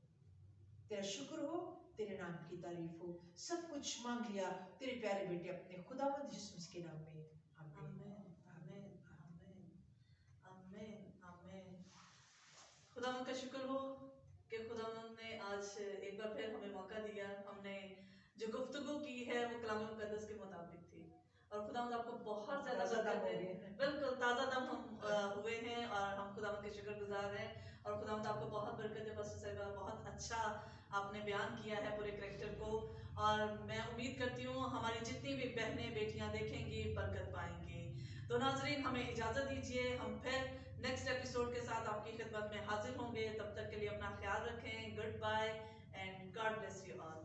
तेरा शुक्र हो, तेरे नाम की तारीफ हो। सब कुछ मांग लिया तेरे प्यारे बेटे अपने खुदावंद यीशु मसीह के नाम में। खुदावंद का शुक्र हो कि खुदावंद ने आज एक बार फिर हमें मौका दिया। हमने जो गुफ्तगू की है वो कलाम मुकद्दस के मुताबिक थी और खुदावंद आपको बहुत ज्यादा बरकत दे। बिल्कुल ताज़ा दम हम हुए हैं और हम खुदावंद के शुक्रगुजार हैं और खुदावंद आपको बहुत बरकत दे। पास्टर साहिबा, बहुत अच्छा आपने बयान किया है पूरे करैक्टर को और मैं उम्मीद करती हूँ हमारी जितनी भी बहनें बेटियां देखेंगी बरकत पाएंगी। तो नाजरीन, हमें इजाज़त दीजिए, हम फिर नेक्स्ट एपिसोड के साथ आपकी खिदमत में हाजिर होंगे। तब तक के लिए अपना ख्याल रखें। Good bye and God bless you all.